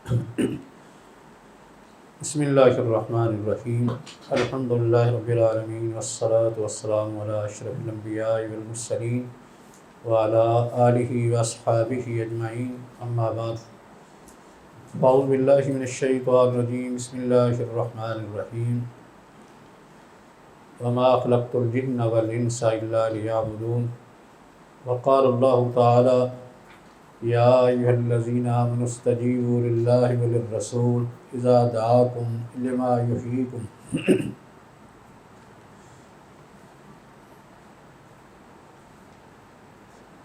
بسم اللہ الرحمن الرحیم الحمد للہ رب العالمین والصلاة والسلام علی اشرف الانبیاء والمرسلین وعلی آلہ واصحابہ اجمعین اما بعد اعوذ باللہ من الشیطان الرجیم بسم اللہ الرحمن الرحیم وما خلقت الجن والانس الا لیعبدون وقال اللہ تعالی یا ایھا الذین آمنوا استجیبوا للہ وللرسول اذا دعاکم لما یحییکم۔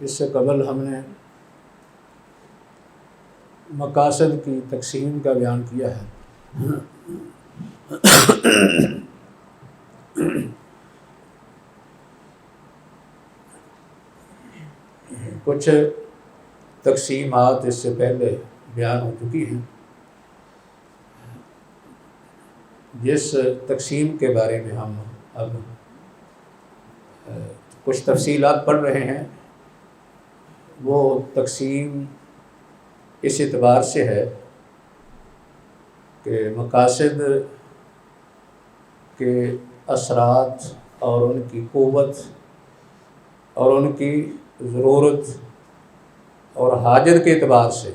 اس سے قبل ہم نے مقاصد کی تقسیم کا بیان کیا ہے۔ کچھ تقسیمات اس سے پہلے بیان ہو چکی ہیں۔ جس تقسیم کے بارے میں ہم اب کچھ تفصیلات پڑھ رہے ہیں وہ تقسیم اس اعتبار سے ہے کہ مقاصد کے اثرات اور ان کی قوت اور ان کی ضرورت اور حاجت کے اعتبار سے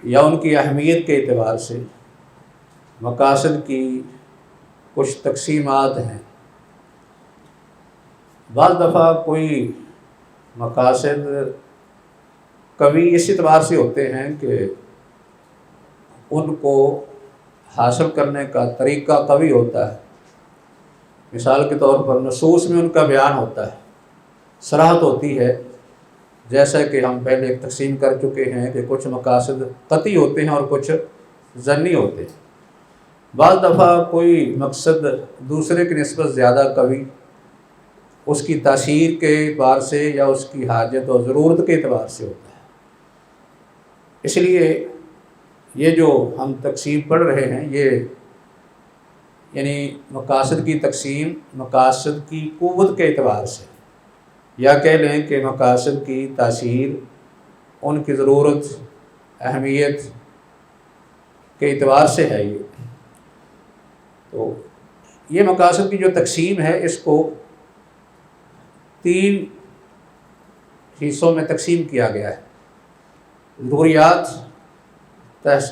یا ان کی اہمیت کے اعتبار سے مقاصد کی کچھ تقسیمات ہیں۔ بعض دفعہ کوئی مقاصد کبھی اس اعتبار سے ہوتے ہیں کہ ان کو حاصل کرنے کا طریقہ قوی ہوتا ہے۔ مثال کے طور پر نصوص میں ان کا بیان ہوتا ہے، صراحت ہوتی ہے، جیسا کہ ہم پہلے ایک تقسیم کر چکے ہیں کہ کچھ مقاصد قطعی ہوتے ہیں اور کچھ ظنی ہوتے ہیں۔ بعض دفعہ کوئی مقصد دوسرے کی نسبت زیادہ قوی اس کی تاثیر کے اعتبار سے یا اس کی حاجت اور ضرورت کے اعتبار سے ہوتا ہے۔ اس لیے یہ جو ہم تقسیم پڑھ رہے ہیں یہ یعنی مقاصد کی تقسیم مقاصد کی قوت کے اعتبار سے یا کہہ لیں کہ مقاصد کی تاثیر ان کی ضرورت اہمیت کے اعتبار سے ہے۔ تو یہ مقاصد کی جو تقسیم ہے اس کو 3 حصوں میں تقسیم کیا گیا ہے: ضروریات،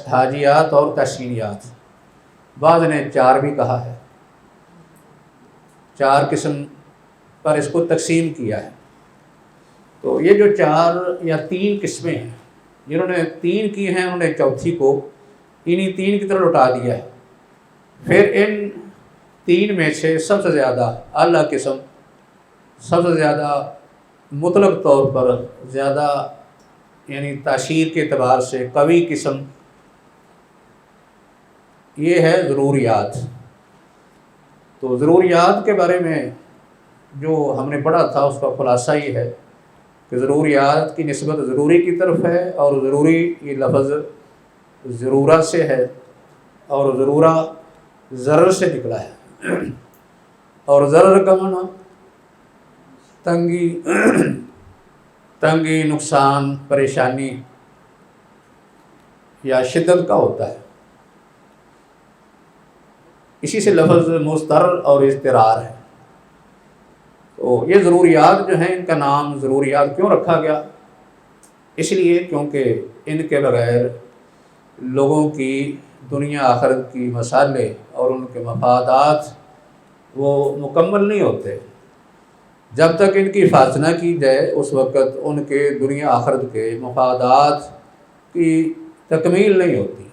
حاجیات اور تحسینیات۔ بعض نے 4 بھی کہا ہے، 4 قسم پر اس کو تقسیم کیا ہے۔ تو یہ جو 4 یا 3 قسمیں ہیں، جنہوں نے 3 کی ہیں انہوں نے چوتھی کو انہی 3 کی طرف لوٹا دیا ہے۔ پھر ان 3 میں سے سب سے زیادہ اعلیٰ قسم، سب سے زیادہ مطلق طور پر زیادہ یعنی تاثیر کے اعتبار سے قوی قسم یہ ہے ضروریات۔ تو ضروریات کے بارے میں جو ہم نے پڑھا تھا اس کا خلاصہ یہ ہے کہ ضروریات کی نسبت ضروری کی طرف ہے، اور ضروری یہ لفظ ضرورہ سے ہے، اور ضرورہ ضرر سے نکلا ہے، اور ضرر کا معنی تنگی، نقصان، پریشانی یا شدت کا ہوتا ہے۔ اسی سے لفظ مضطر اور اضطرار ہے۔ تو یہ ضروریات جو ہیں ان کا نام ضروریات کیوں رکھا گیا؟ اس لیے کیونکہ ان کے بغیر لوگوں کی دنیا آخرت کی مسائل اور ان کے مفادات وہ مکمل نہیں ہوتے۔ جب تک ان کی حفاظت نہ کی جائے اس وقت ان کے دنیا آخرت کے مفادات کی تکمیل نہیں ہوتی۔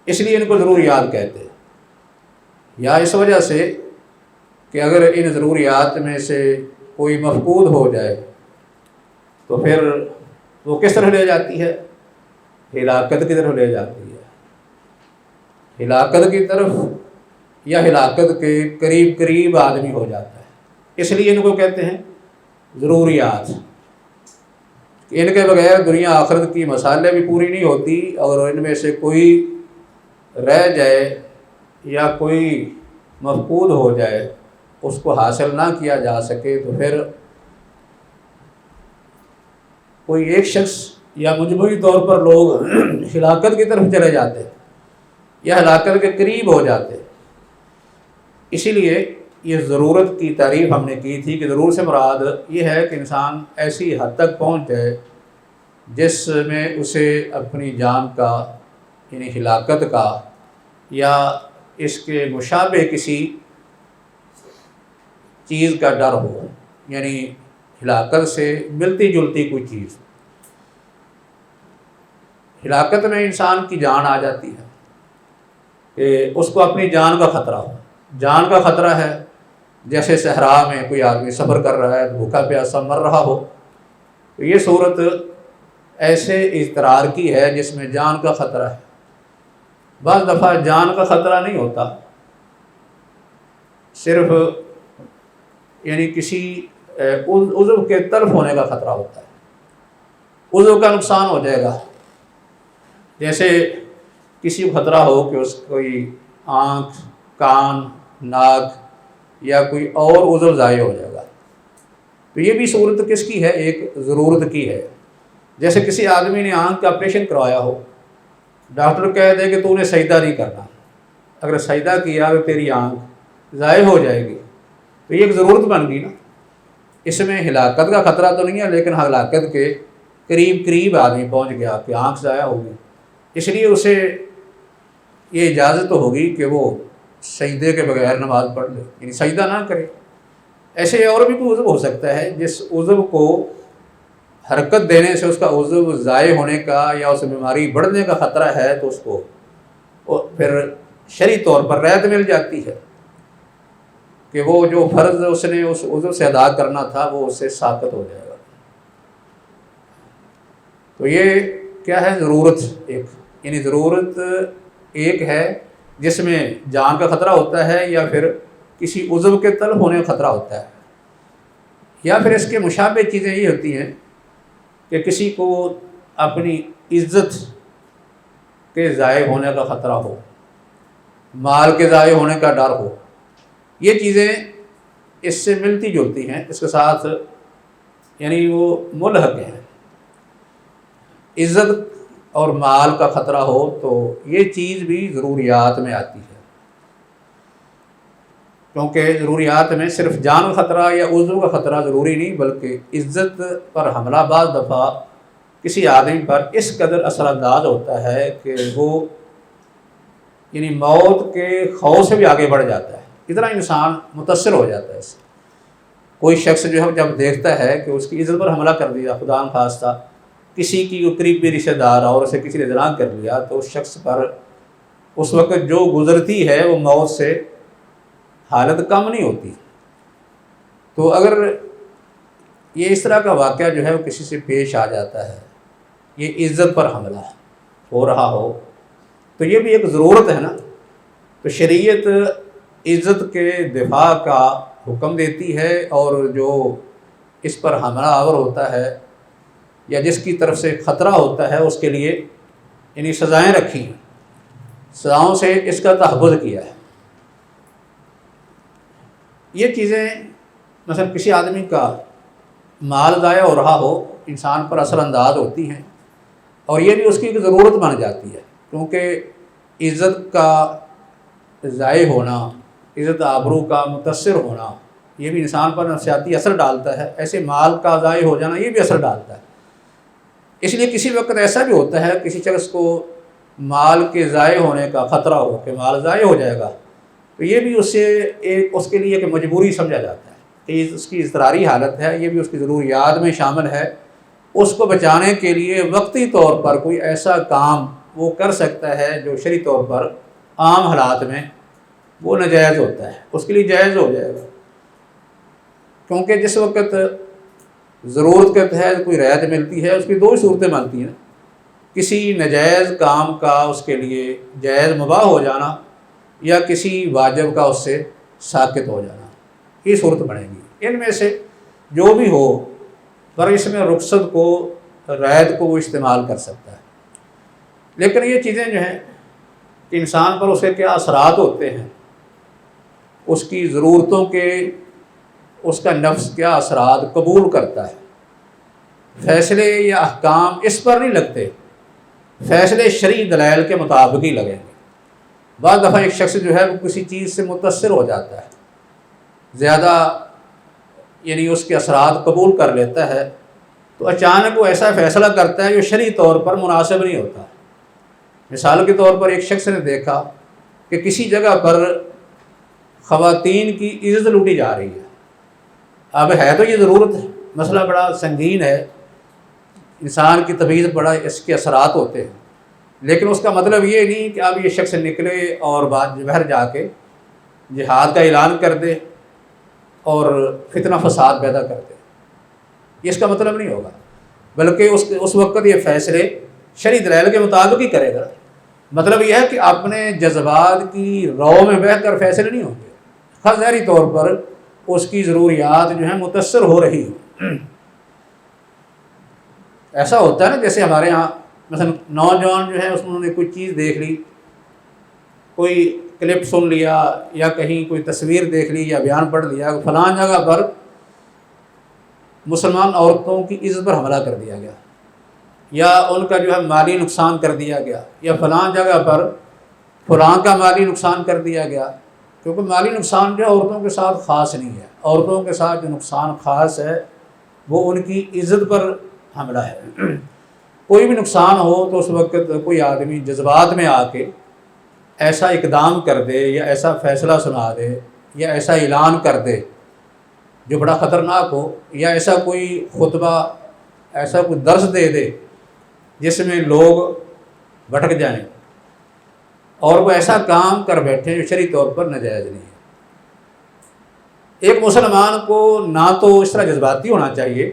اس لیے ان کو ضروریات کہتے ہیں۔ یا اس وجہ سے کہ اگر ان ضروریات میں سے کوئی مفقود ہو جائے تو پھر وہ کس طرح لے جاتی ہے؟ ہلاکت کی طرف لے جاتی ہے۔ ہلاکت کی طرف یا ہلاکت کے قریب قریب آدمی ہو جاتا ہے۔ اس لیے ان کو کہتے ہیں ضروریات۔ ان کے بغیر دنیا آخرت کی مسائل بھی پوری نہیں ہوتی، اور ان میں سے کوئی رہ جائے یا کوئی مفقود ہو جائے، اس کو حاصل نہ کیا جا سکے، تو پھر کوئی ایک شخص یا مجموعی طور پر لوگ ہلاکت کی طرف چلے جاتے یا ہلاکت کے قریب ہو جاتے۔ اسی لیے یہ ضرورت کی تعریف ہم نے کی تھی کہ ضرورت سے مراد یہ ہے کہ انسان ایسی حد تک پہنچ جائے جس میں اسے اپنی جان کا یعنی ہلاکت کا یا اس کے مشابہ کسی چیز کا ڈر ہو، یعنی ہلاکت سے ملتی جلتی کوئی چیز۔ ہلاکت میں انسان کی جان آ جاتی ہے کہ اس کو اپنی جان کا خطرہ ہو۔ جان کا خطرہ ہے جیسے صحرا میں کوئی آدمی سفر کر رہا ہے، بھوکا پیاسا مر رہا ہو، تو یہ صورت ایسے اضطرار کی ہے جس میں جان کا خطرہ ہے۔ بعض دفعہ جان کا خطرہ نہیں ہوتا، صرف یعنی کسی عضو کے تلف ہونے کا خطرہ ہوتا ہے، عضو کا نقصان ہو جائے گا۔ جیسے کسی کو خطرہ ہو کہ اس کوئی آنکھ، کان، ناک یا کوئی اور عضو ضائع ہو جائے گا، تو یہ بھی صورت کس کی ہے؟ ایک ضرورت کی ہے۔ جیسے کسی آدمی نے آنکھ کا آپریشن کروایا ہو، ڈاکٹر کہہ دے کہ تو نے سجدہ نہیں کرنا، اگر سجدہ کیا تو تیری آنکھ ضائع ہو جائے گی، تو یہ ایک ضرورت بن گئی نا۔ اس میں ہلاکت کا خطرہ تو نہیں ہے، لیکن ہلاکت کے قریب آدمی پہنچ گیا کہ آنکھ ضائع ہوگی، اس لیے اسے یہ اجازت تو ہوگی کہ وہ سجدے کے بغیر نماز پڑھ لے، یعنی سجدہ نہ کرے۔ ایسے اور بھی کوئی عضو ہو سکتا ہے جس عضو کو حرکت دینے سے اس کا عضو ضائع ہونے کا یا اس بیماری بڑھنے کا خطرہ ہے، تو اس کو پھر شرعی طور پر رعایت مل جاتی ہے کہ وہ جو فرض اس نے اس عضو سے ادا کرنا تھا وہ اس سے ساقط ہو جائے گا۔ تو یہ کیا ہے؟ ضرورت ایک، یعنی ضرورت ایک ہے جس میں جان کا خطرہ ہوتا ہے یا پھر کسی عضو کے تلف ہونے کا خطرہ ہوتا ہے، یا پھر اس کے مشابہ چیزیں یہ ہوتی ہیں کہ کسی کو اپنی عزت کے ضائع ہونے کا خطرہ ہو، مال کے ضائع ہونے کا ڈر ہو۔ یہ چیزیں اس سے ملتی جلتی ہیں، اس کے ساتھ یعنی وہ ملحق ہیں۔ عزت اور مال کا خطرہ ہو تو یہ چیز بھی ضروریات میں آتی ہے، کیونکہ ضروریات میں صرف جان کا خطرہ یا عضو کا خطرہ ضروری نہیں، بلکہ عزت پر حملہ بعض دفعہ کسی آدمی پر اس قدر اثر انداز ہوتا ہے کہ وہ یعنی موت کے خوف سے بھی آگے بڑھ جاتا ہے، اتنا انسان متاثر ہو جاتا ہے اس سے۔ کوئی شخص جو ہے جب دیکھتا ہے کہ اس کی عزت پر حملہ کر دیا، خدا نخواستہ کسی کی قریبی رشتہ دار اور اسے کسی نے اذلال کر لیا، تو اس شخص پر اس وقت جو گزرتی ہے وہ موت سے حالت کم نہیں ہوتی۔ تو اگر یہ اس طرح کا واقعہ جو ہے وہ کسی سے پیش آ جاتا ہے، یہ عزت پر حملہ ہو رہا ہو، تو یہ بھی ایک ضرورت ہے نا۔ تو شریعت عزت کے دفاع کا حکم دیتی ہے، اور جو اس پر حملہ آور ہوتا ہے یا جس کی طرف سے خطرہ ہوتا ہے اس کے لیے یعنی سزائیں رکھی ہیں، سزاؤں سے اس کا تحفظ کیا ہے۔ یہ چیزیں مثلا کسی آدمی کا مال ضائع ہو رہا ہو، انسان پر اثر انداز ہوتی ہیں، اور یہ بھی اس کی ایک ضرورت بن جاتی ہے، کیونکہ عزت کا ضائع ہونا، عزت آبرو کا متاثر ہونا، یہ بھی انسان پر نفسیاتی اثر ڈالتا ہے۔ ایسے مال کا ضائع ہو جانا یہ بھی اثر ڈالتا ہے۔ اس لیے کسی وقت ایسا بھی ہوتا ہے کسی شخص کو مال کے ضائع ہونے کا خطرہ ہو کہ مال ضائع ہو جائے گا، تو یہ بھی اس کے لیے ایک مجبوری سمجھا جاتا ہے کہ اس کی اضطراری حالت ہے، یہ بھی اس کی ضروریات میں شامل ہے۔ اس کو بچانے کے لیے وقتی طور پر کوئی ایسا کام وہ کر سکتا ہے جو شرعی طور پر عام حالات میں وہ ناجائز ہوتا ہے، اس کے لیے جائز ہو جائے گا، کیونکہ جس وقت ضرورت کے تحت کوئی رعایت ملتی ہے اس کی دو ہی صورتیں بنتی ہیں، کسی ناجائز کام کا اس کے لیے جائز مباح ہو جانا یا کسی واجب کا اس سے ساقط ہو جانا، یہ صورت بنے گی۔ ان میں سے جو بھی ہو، پر اس میں رخصت کو رعایت کو وہ استعمال کر سکتا ہے۔ لیکن یہ چیزیں جو ہیں کہ انسان پر اس کے کیا اثرات ہوتے ہیں، اس کی ضرورتوں کے اس کا نفس کیا اثرات قبول کرتا ہے، فیصلے یا احکام اس پر نہیں لگتے، فیصلے شرعی دلائل کے مطابق ہی لگیں گے۔ بعض دفعہ ایک شخص جو ہے وہ کسی چیز سے متاثر ہو جاتا ہے، زیادہ یعنی اس کے اثرات قبول کر لیتا ہے، تو اچانک وہ ایسا فیصلہ کرتا ہے جو شرعی طور پر مناسب نہیں ہوتا۔ مثال کے طور پر ایک شخص نے دیکھا کہ کسی جگہ پر خواتین کی عزت لوٹی جا رہی ہے۔ اب ہے تو یہ ضرورت ہے، مسئلہ بڑا سنگین ہے، انسان کی طبیعت بڑا اس کے اثرات ہوتے ہیں، لیکن اس کا مطلب یہ نہیں کہ اب یہ شخص نکلے اور بعد باہر جا کے جہاد کا اعلان کر دے اور فتنہ فساد پیدا کر دے، یہ اس کا مطلب نہیں ہوگا، بلکہ اس وقت یہ فیصلے شرعی دلائل کے مطابق ہی کرے گا۔ مطلب یہ ہے کہ اپنے جذبات کی رو میں بہہ کر فیصلے نہیں ہوں گے، ظاہری طور پر اس کی ضروریات جو ہیں متاثر ہو رہی ہیں۔ ایسا ہوتا ہے نا، جیسے ہمارے ہاں مثلا نوجوان جو ہیں انہوں نے کوئی چیز دیکھ لی، کوئی کلپ سن لیا یا کہیں کوئی تصویر دیکھ لی یا بیان پڑھ لیا کہ فلاں جگہ پر مسلمان عورتوں کی عزت پر حملہ کر دیا گیا، یا ان کا جو ہے مالی نقصان کر دیا گیا، یا فلاں جگہ پر فلاں کا مالی نقصان کر دیا گیا، کیونکہ مالی نقصان جو ہے عورتوں کے ساتھ خاص نہیں ہے، عورتوں کے ساتھ جو نقصان خاص ہے وہ ان کی عزت پر حملہ ہے۔ کوئی بھی نقصان ہو تو اس وقت کوئی آدمی جذبات میں آ کے ایسا اقدام کر دے یا ایسا فیصلہ سنا دے یا ایسا اعلان کر دے جو بڑا خطرناک ہو، یا ایسا کوئی خطبہ، ایسا کوئی درس دے دے جس میں لوگ بھٹک جائیں اور وہ ایسا کام کر بیٹھے جو شرعی طور پر ناجائز نہیں ہے۔ ایک مسلمان کو نہ تو اس طرح جذباتی ہونا چاہیے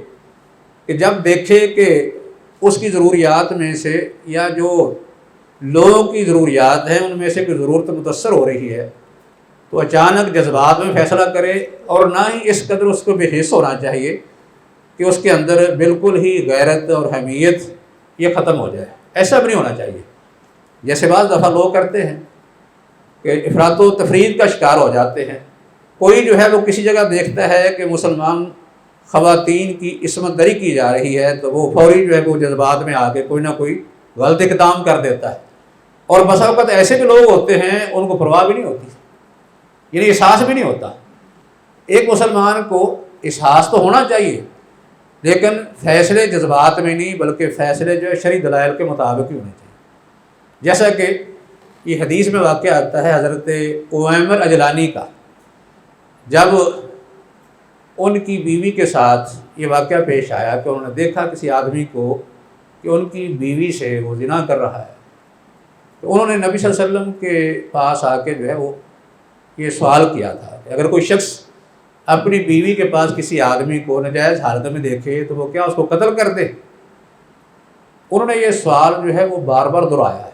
کہ جب دیکھے کہ اس کی ضروریات میں سے یا جو لوگوں کی ضروریات ہیں ان میں سے کوئی ضرورت متاثر ہو رہی ہے تو اچانک جذبات میں فیصلہ کرے، اور نہ ہی اس قدر اس کو بے حس ہونا چاہیے کہ اس کے اندر بالکل ہی غیرت اور حمیت یہ ختم ہو جائے، ایسا بھی نہیں ہونا چاہیے۔ جیسے بعض دفعہ لوگ کرتے ہیں کہ افراط و تفرید کا شکار ہو جاتے ہیں، کوئی جو ہے وہ کسی جگہ دیکھتا ہے کہ مسلمان خواتین کی عصمت دری کی جا رہی ہے تو وہ فوری جو ہے وہ جذبات میں آ کے کوئی نہ کوئی غلط اقدام کر دیتا ہے، اور بسا اوقات ایسے بھی لوگ ہوتے ہیں ان کو پرواہ بھی نہیں ہوتی، یعنی احساس بھی نہیں ہوتا۔ ایک مسلمان کو احساس تو ہونا چاہیے، لیکن فیصلے جذبات میں نہیں بلکہ فیصلے جو ہے شرعی دلائل کے مطابق ہی ہونے چاہیے۔ جیسا کہ یہ حدیث میں واقعہ آتا ہے حضرت اویمر اجلانی کا، جب ان کی بیوی کے ساتھ یہ واقعہ پیش آیا کہ انہوں نے دیکھا کسی آدمی کو کہ ان کی بیوی سے وہ زنا کر رہا ہے، تو انہوں نے نبی صلی اللہ علیہ وسلم کے پاس آ کے جو ہے وہ یہ سوال کیا تھا کہ اگر کوئی شخص اپنی بیوی کے پاس کسی آدمی کو ناجائز حالت میں دیکھے تو وہ کیا اس کو قتل کر دے؟ انہوں نے یہ سوال جو ہے وہ بار بار دہرایا ہے،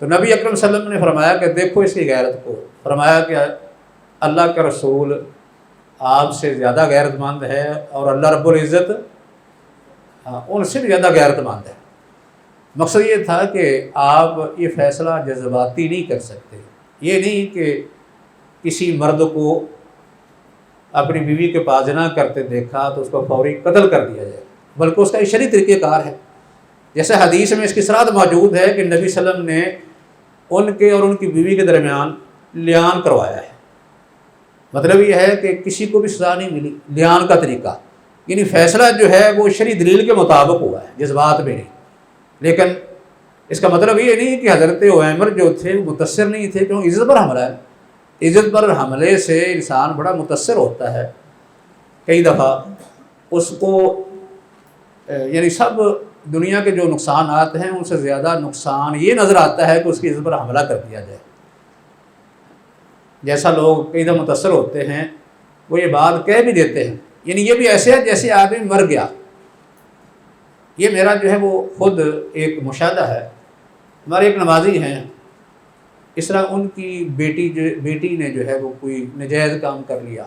تو نبی اکرم صلی اللہ علیہ وسلم نے فرمایا کہ دیکھو اس کی غیرت کو، فرمایا کہ اللہ کا رسول آپ سے زیادہ غیرت مند ہے اور اللہ رب العزت ان سے بھی زیادہ غیرت مند ہے۔ مقصد یہ تھا کہ آپ یہ فیصلہ جذباتی نہیں کر سکتے، یہ نہیں کہ کسی مرد کو اپنی بیوی کے پاس زنا کرتے دیکھا تو اس کو فوری قتل کر دیا جائے، بلکہ اس کا ایک شرعی طریقہ کار ہے۔ جیسے حدیث میں اس کی صراحت موجود ہے کہ نبی صلی اللہ علیہ وسلم نے ان کے اور ان کی بیوی کے درمیان لیان کروایا ہے، مطلب یہ ہے کہ کسی کو بھی سزا نہیں ملی، لیان کا طریقہ، یعنی فیصلہ جو ہے وہ شرعی دلیل کے مطابق ہوا ہے، جذبات میں نہیں۔ لیکن اس کا مطلب یہ نہیں کہ حضرت عمر جو تھے وہ متاثر نہیں تھے، کیوں؟ عزت پر حملہ ہے، عزت پر حملے سے انسان بڑا متاثر ہوتا ہے، کئی دفعہ اس کو یعنی سب دنیا کے جو نقصانات ہیں ان سے زیادہ نقصان یہ نظر آتا ہے کہ اس کی عزت پر حملہ کر دیا جائے۔ جیسا لوگ کئی دفعہ متاثر ہوتے ہیں وہ یہ بات کہہ بھی دیتے ہیں، یعنی یہ بھی ایسے ہے جیسے آدمی مر گیا۔ یہ میرا جو ہے وہ خود ایک مشاہدہ ہے، ہمارے ایک نمازی ہیں، اس طرح ان کی بیٹی نے جو ہے وہ کوئی ناجائز کام کر لیا،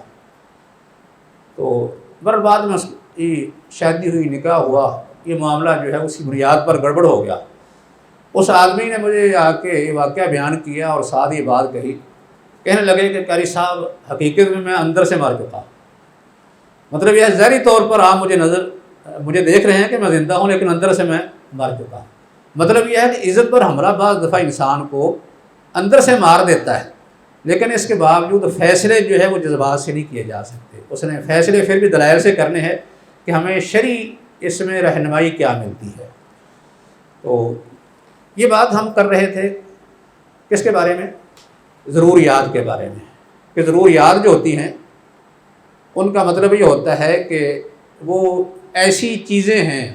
تو بعد میں اس کی شادی ہوئی، نکاح ہوا، یہ معاملہ جو ہے اس کی بنیاد پر گڑبڑ ہو گیا۔ اس آدمی نے مجھے آ کے یہ واقعہ بیان کیا اور ساتھ یہ بات کہی، کہنے لگے کہ قاری صاحب حقیقت میں اندر سے مر چکا، مطلب یہ ظاہری طور پر آپ مجھے دیکھ رہے ہیں کہ میں زندہ ہوں، لیکن اندر سے میں مر چکا ہوں۔ مطلب یہ ہے کہ عزت پر حملہ بعض دفعہ انسان کو اندر سے مار دیتا ہے، لیکن اس کے باوجود فیصلے جو ہے وہ جذبات سے نہیں کیے جا سکتے۔ اس نے فیصلے پھر بھی دلائل سے کرنے ہیں کہ ہمیں شرعی اس میں رہنمائی کیا ملتی ہے۔ تو یہ بات ہم کر رہے تھے کس کے بارے میں؟ ضروریات کے بارے میں، کہ ضروریات جو ہوتی ہیں ان کا مطلب یہ ہوتا ہے کہ وہ ایسی چیزیں ہیں،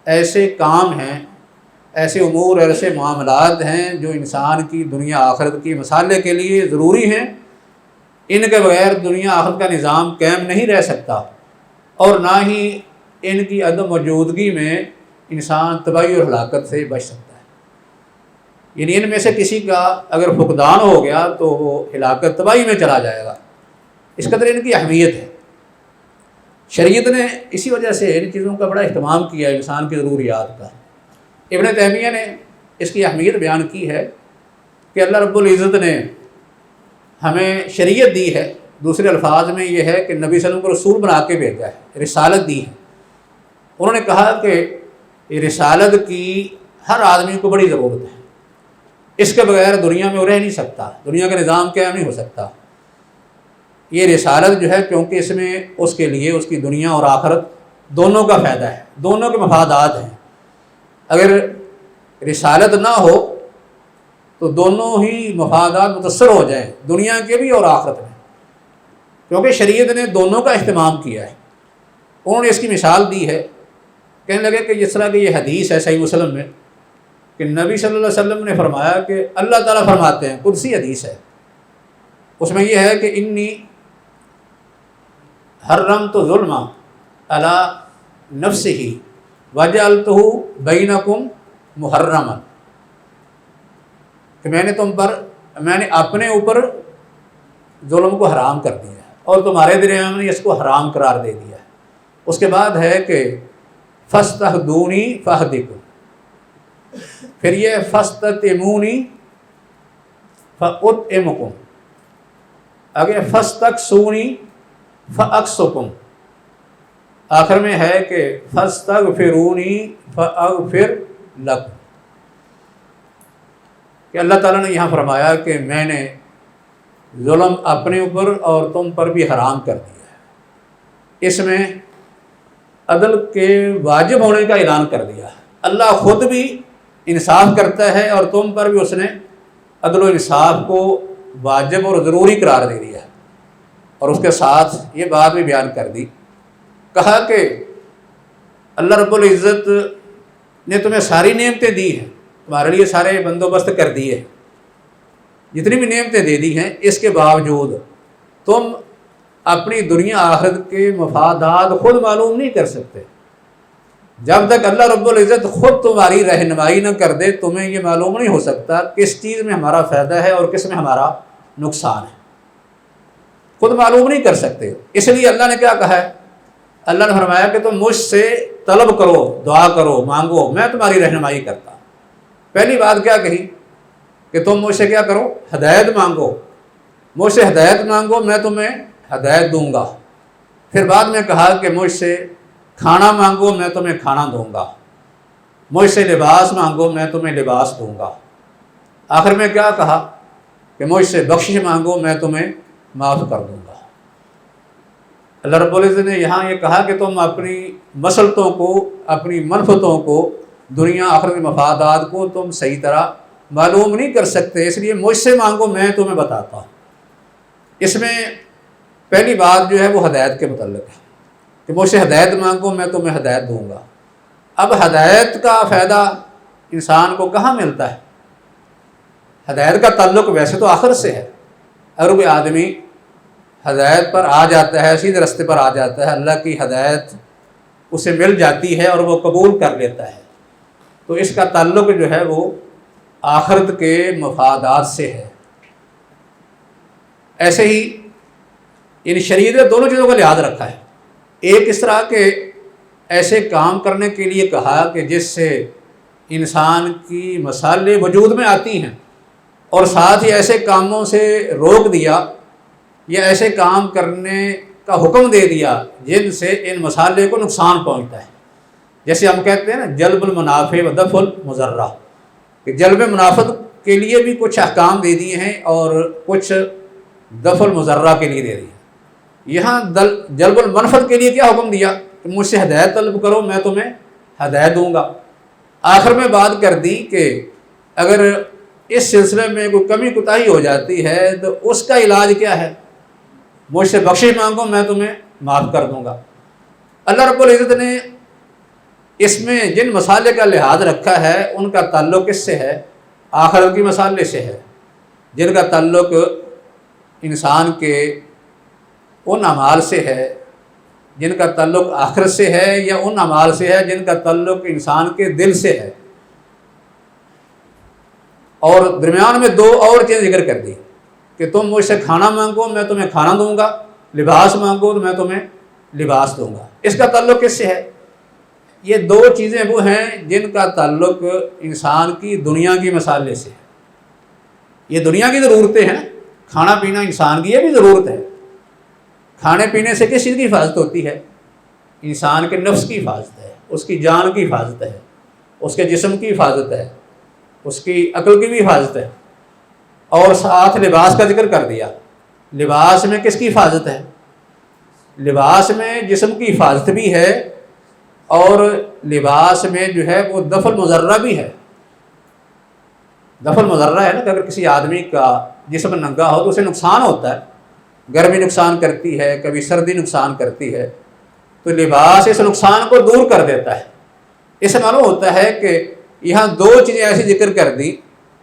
ایسے کام ہیں، ایسے امور، ایسے معاملات ہیں جو انسان کی دنیا آخرت کی مصالحے کے لیے ضروری ہیں۔ ان کے بغیر دنیا آخرت کا نظام قائم نہیں رہ سکتا، اور نہ ہی ان کی عدم موجودگی میں انسان تباہی اور ہلاکت سے بچ سکتا ہے۔ یعنی ان میں سے کسی کا اگر فقدان ہو گیا تو وہ ہلاکت تباہی میں چلا جائے گا، اس قدر ان کی اہمیت ہے۔ شریعت نے اسی وجہ سے ان چیزوں کا بڑا اہتمام کیا انسان کی ضروریات کا۔ ابن تیمیہ نے اس کی اہمیت بیان کی ہے کہ اللہ رب العزت نے ہمیں شریعت دی ہے، دوسرے الفاظ میں یہ ہے کہ نبی صلی اللہ علیہ وسلم کو رسول بنا کے بھیجا ہے، رسالت دی ہے۔ انہوں نے کہا کہ یہ رسالت کی ہر آدمی کو بڑی ضرورت ہے، اس کے بغیر دنیا میں وہ رہ نہیں سکتا، دنیا کا نظام قائم نہیں ہو سکتا۔ یہ رسالت جو ہے کیونکہ اس میں اس کے لیے اس کی دنیا اور آخرت دونوں کا فائدہ ہے، دونوں کے مفادات ہیں۔ اگر رسالت نہ ہو تو دونوں ہی مفادات متاثر ہو جائیں، دنیا کے بھی اور آخرت میں، کیونکہ شریعت نے دونوں کا اہتمام کیا ہے۔ انہوں نے اس کی مثال دی ہے، کہنے لگے کہ جس طرح کہ یہ حدیث ہے صحیح مسلم میں کہ نبی صلی اللہ علیہ وسلم نے فرمایا کہ اللہ تعالیٰ فرماتے ہیں، قدسی حدیث ہے، اس میں یہ ہے کہ انی حرمت ظلم علی نفسہ وجعلتہ بینکم محرما، کہ میں نے اپنے اوپر ظلم کو حرام کر دیا ہے اور تمہارے درمیان میں اس کو حرام قرار دے دیا ہے۔ اس کے بعد ہے کہ فاستہدونی فاہدکم، پھر یہ فاستطعمونی فاطعمکم، آگے فاستکسونی فاکسکم، آخر میں ہے کہ فاستغفرونی فاغفر لکم، کہ اللہ تعالیٰ نے یہاں فرمایا کہ میں نے ظلم اپنے اوپر اور تم پر بھی حرام کر دیا ہے۔ اس میں عدل کے واجب ہونے کا اعلان کر دیا ہے۔ اللہ خود بھی انصاف کرتا ہے اور تم پر بھی اس نے عدل و انصاف کو واجب اور ضروری قرار دے دیا ہے، اور اس کے ساتھ یہ بات بھی بیان کر دی، کہا کہ اللہ رب العزت نے تمہیں ساری نعمتیں دی ہیں، تمہارے لیے سارے بندوبست کر دیے ہیں، جتنی بھی نعمتیں دے دی ہیں، اس کے باوجود تم اپنی دنیا آخرت کے مفادات خود معلوم نہیں کر سکتے۔ جب تک اللہ رب العزت خود تمہاری رہنمائی نہ کر دے تمہیں یہ معلوم نہیں ہو سکتا کس چیز میں ہمارا فائدہ ہے اور کس میں ہمارا نقصان ہے، خود معلوم نہیں کر سکتے۔ اس لیے اللہ نے کیا کہا ہے؟ اللہ نے فرمایا کہ تم مجھ سے طلب کرو، دعا کرو، مانگو، میں تمہاری رہنمائی کرتا۔ پہلی بات کیا کہی کہ تم مجھ سے کیا کرو؟ ہدایت مانگو، مجھ سے ہدایت مانگو، میں تمہیں ہدایت دوں گا۔ پھر بعد میں کہا کہ مجھ سے کھانا مانگو، میں تمہیں کھانا دوں گا، مجھ سے لباس مانگو، میں تمہیں لباس دوں گا۔ آخر میں کیا کہا کہ مجھ سے بخشش مانگو، میں تمہیں معاف کر دوں گا۔ اللہ رب العزت نے یہاں یہ کہا کہ تم اپنی مصلحتوں کو، اپنی منفعتوں کو، دنیا آخرت کے مفادات کو تم صحیح طرح معلوم نہیں کر سکتے، اس لیے مجھ سے مانگو، میں تمہیں بتاتا ہوں۔ اس میں پہلی بات جو ہے وہ ہدایت کے متعلق ہے کہ مجھ سے ہدایت مانگو، میں تمہیں ہدایت دوں گا۔ اب ہدایت کا فائدہ انسان کو کہاں ملتا ہے؟ ہدایت کا تعلق ویسے تو آخرت سے ہے۔ اگر کوئی آدمی ہدایت پر آ جاتا ہے، سیدھے راستے پر آ جاتا ہے، اللہ کی ہدایت اسے مل جاتی ہے اور وہ قبول کر لیتا ہے، تو اس کا تعلق جو ہے وہ آخرت کے مفادات سے ہے۔ ایسے ہی ان شریعت نے دونوں چیزوں کا لحاظ رکھا ہے۔ ایک اس طرح کے ایسے کام کرنے کے لیے کہا کہ جس سے انسان کی مصالحیں وجود میں آتی ہیں، اور ساتھ ہی ایسے کاموں سے روک دیا یا ایسے کام کرنے کا حکم دے دیا جن سے ان مصالحے کو نقصان پہنچتا ہے. جیسے ہم کہتے ہیں نا جلب المنافع و دفع المضرہ، کہ جلب منافع کے لیے بھی کچھ احکام دے دیے ہیں اور کچھ دفع المضرہ کے لیے دے دیے. یہاں جلب المنفعت کے لیے کیا حکم دیا کہ مجھ سے ہدایت طلب کرو، میں تمہیں ہدایت دوں گا. آخر میں بات کر دی کہ اگر اس سلسلے میں کوئی کمی کوتاہی ہو جاتی ہے تو اس کا علاج کیا ہے، مجھ سے بخشش مانگو میں تمہیں معاف کر دوں گا. اللہ رب العزت نے اس میں جن مسالے کا لحاظ رکھا ہے ان کا تعلق کس سے ہے؟ آخرت کی مسالے سے ہے، جن کا تعلق انسان کے ان اعمال سے ہے، جن کا تعلق آخرت سے ہے، یا ان اعمال سے ہے جن کا تعلق انسان کے دل سے ہے. اور درمیان میں دو اور چیزیں ذکر کر دی کہ تم مجھ سے کھانا مانگو میں تمہیں کھانا دوں گا، لباس مانگو تو میں تمہیں لباس دوں گا. اس کا تعلق کس سے ہے؟ یہ دو چیزیں وہ ہیں جن کا تعلق انسان کی دنیا کی مسالے سے ہے. یہ دنیا کی ضرورتیں ہیں، کھانا پینا انسان کی یہ بھی ضرورت ہے. کھانے پینے سے کس چیز کی حفاظت ہوتی ہے؟ انسان کے نفس کی حفاظت ہے، اس کی جان کی حفاظت ہے، اس کے جسم کی حفاظت ہے، اس کی عقل کی بھی حفاظت ہے. اور ساتھ لباس کا ذکر کر دیا. لباس میں کس کی حفاظت ہے؟ لباس میں جسم کی حفاظت بھی ہے، اور لباس میں جو ہے وہ دفع المضرہ بھی ہے. دفع المضرہ ہے نا کہ اگر کسی آدمی کا جسم ننگا ہو تو اسے نقصان ہوتا ہے، گرمی نقصان کرتی ہے، کبھی سردی نقصان کرتی ہے، تو لباس اس نقصان کو دور کر دیتا ہے. اس سے معلوم ہوتا ہے کہ یہاں دو چیزیں ایسی ذکر کر دی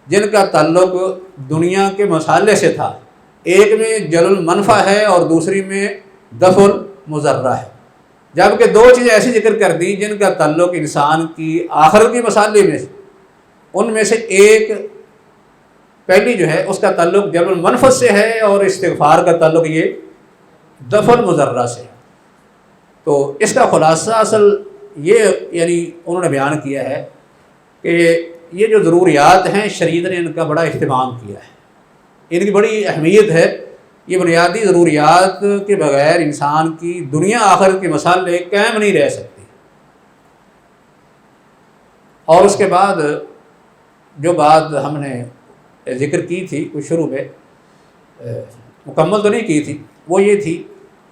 جن کا تعلق دنیا کے مسالے سے تھا. ایک میں جلب المنفع ہے اور دوسری میں دفع المضرہ ہے. جبکہ دو چیزیں ایسی ذکر کر دی جن کا تعلق انسان کی آخرت کی مسالے میں سے، ان میں سے ایک پہلی جو ہے اس کا تعلق جلب المنفعت سے ہے اور استغفار کا تعلق یہ دفع المضرہ سے. تو اس کا خلاصہ اصل یہ یعنی انہوں نے بیان کیا ہے کہ یہ جو ضروریات ہیں شریعت نے ان کا بڑا اہتمام کیا ہے، ان کی بڑی اہمیت ہے. یہ بنیادی ضروریات کے بغیر انسان کی دنیا آخرت کے مسائل قائم نہیں رہ سکتی. اور اس کے بعد جو بات ہم نے ذکر کی تھی کچھ شروع میں مکمل تو نہیں کی تھی، وہ یہ تھی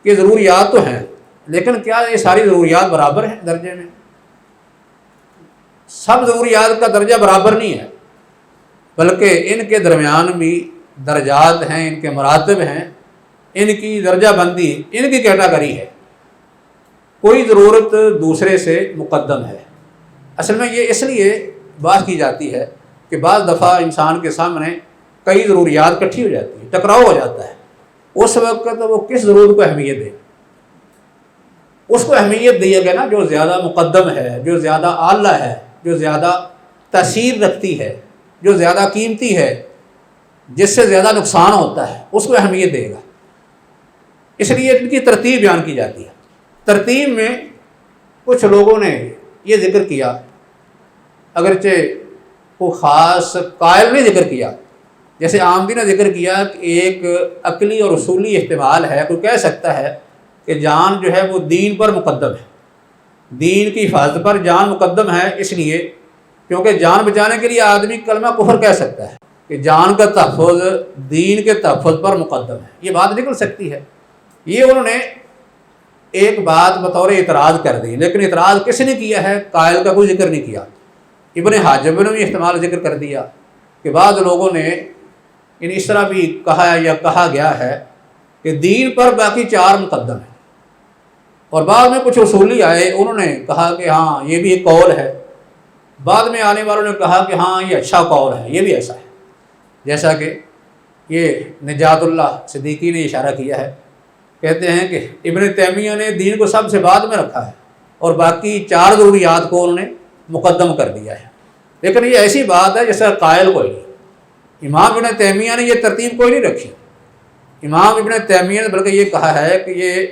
کہ ضروریات تو ہیں لیکن کیا یہ ساری ضروریات برابر ہیں درجے میں؟ سب ضروریات کا درجہ برابر نہیں ہے، بلکہ ان کے درمیان بھی درجات ہیں، ان کے مراتب ہیں، ان کی درجہ بندی، ان کی کیٹاگری ہے. کوئی ضرورت دوسرے سے مقدم ہے. اصل میں یہ اس لیے بات کی جاتی ہے کہ بعض دفعہ انسان کے سامنے کئی ضروریات اکٹھی ہو جاتی ہیں، ٹکراؤ ہو جاتا ہے. اس وقت وہ کس ضرورت کو اہمیت دے؟ اس کو اہمیت دیے گا نا جو زیادہ مقدم ہے، جو زیادہ اعلیٰ ہے، جو زیادہ تاثیر رکھتی ہے، جو زیادہ قیمتی ہے، جس سے زیادہ نقصان ہوتا ہے، اس کو اہمیت دے گا. اس لیے ان کی ترتیب بیان کی جاتی ہے. ترتیب میں کچھ لوگوں نے یہ ذکر کیا، اگرچہ کوئی خاص قائل نہیں ذکر کیا، جیسے عامدی نے ذکر کیا کہ ایک عقلی اور اصولی احتمال ہے. کوئی کہہ سکتا ہے کہ جان جو ہے وہ دین پر مقدم ہے، دین کی حفاظت پر جان مقدم ہے، اس لیے کیونکہ جان بچانے کے لیے آدمی کلمہ کفر کہہ سکتا ہے کہ جان کا تحفظ دین کے تحفظ پر مقدم ہے. یہ بات نکل سکتی ہے. یہ انہوں نے ایک بات بطور اعتراض کر دی، لیکن اعتراض کس نے کیا ہے؟ قائل کا کوئی ذکر نہیں کیا. ابن حاجب نے بھی احتمال ذکر کر دیا کہ بعض لوگوں نے اس طرح بھی کہا یا کہا گیا ہے کہ دین پر باقی چار مقدم ہیں. اور بعد میں کچھ اصولی آئے، انہوں نے کہا کہ ہاں یہ بھی ایک قول ہے. بعد میں آنے والوں نے کہا کہ ہاں یہ اچھا قول ہے، یہ بھی ایسا ہے. جیسا کہ یہ نجات اللہ صدیقی نے اشارہ کیا ہے، کہتے ہیں کہ ابن تیمیہ نے دین کو سب سے بعد میں رکھا ہے اور باقی چار ضروریات کو انہوں نے مقدم کر دیا ہے. لیکن یہ ایسی بات ہے جیسا قائل کوئی نہیں. امام ابن تیمیہ نے یہ ترتیب کوئی نہیں رکھی. امام ابن تیمیہ نے بلکہ یہ کہا ہے کہ یہ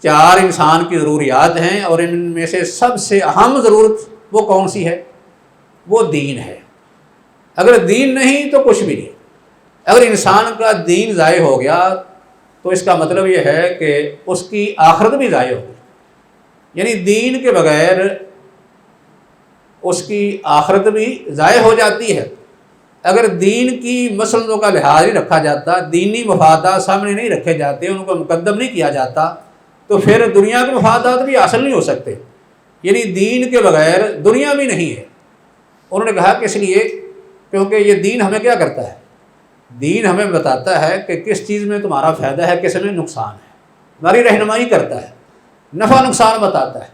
چار انسان کی ضروریات ہیں اور ان میں سے سب سے اہم ضرورت وہ کون سی ہے؟ وہ دین ہے. اگر دین نہیں تو کچھ بھی نہیں. اگر انسان کا دین ضائع ہو گیا تو اس کا مطلب یہ ہے کہ اس کی آخرت بھی ضائع ہوگی، یعنی دین کے بغیر اس کی آخرت بھی ضائع ہو جاتی ہے۔ اگر دین کی مسلوں کا لحاظ نہیں رکھا جاتا، دینی مفادات سامنے نہیں رکھے جاتے، ان کو مقدم نہیں کیا جاتا، تو پھر دنیا کے مفادات بھی حاصل نہیں ہو سکتے، یعنی دین کے بغیر دنیا بھی نہیں ہے۔ انہوں نے کہا کہ اس لیے کیونکہ یہ دین ہمیں کیا کرتا ہے، دین ہمیں بتاتا ہے کہ کس چیز میں تمہارا فائدہ ہے، کس میں نقصان ہے، ہماری رہنمائی کرتا ہے، نفع نقصان بتاتا ہے۔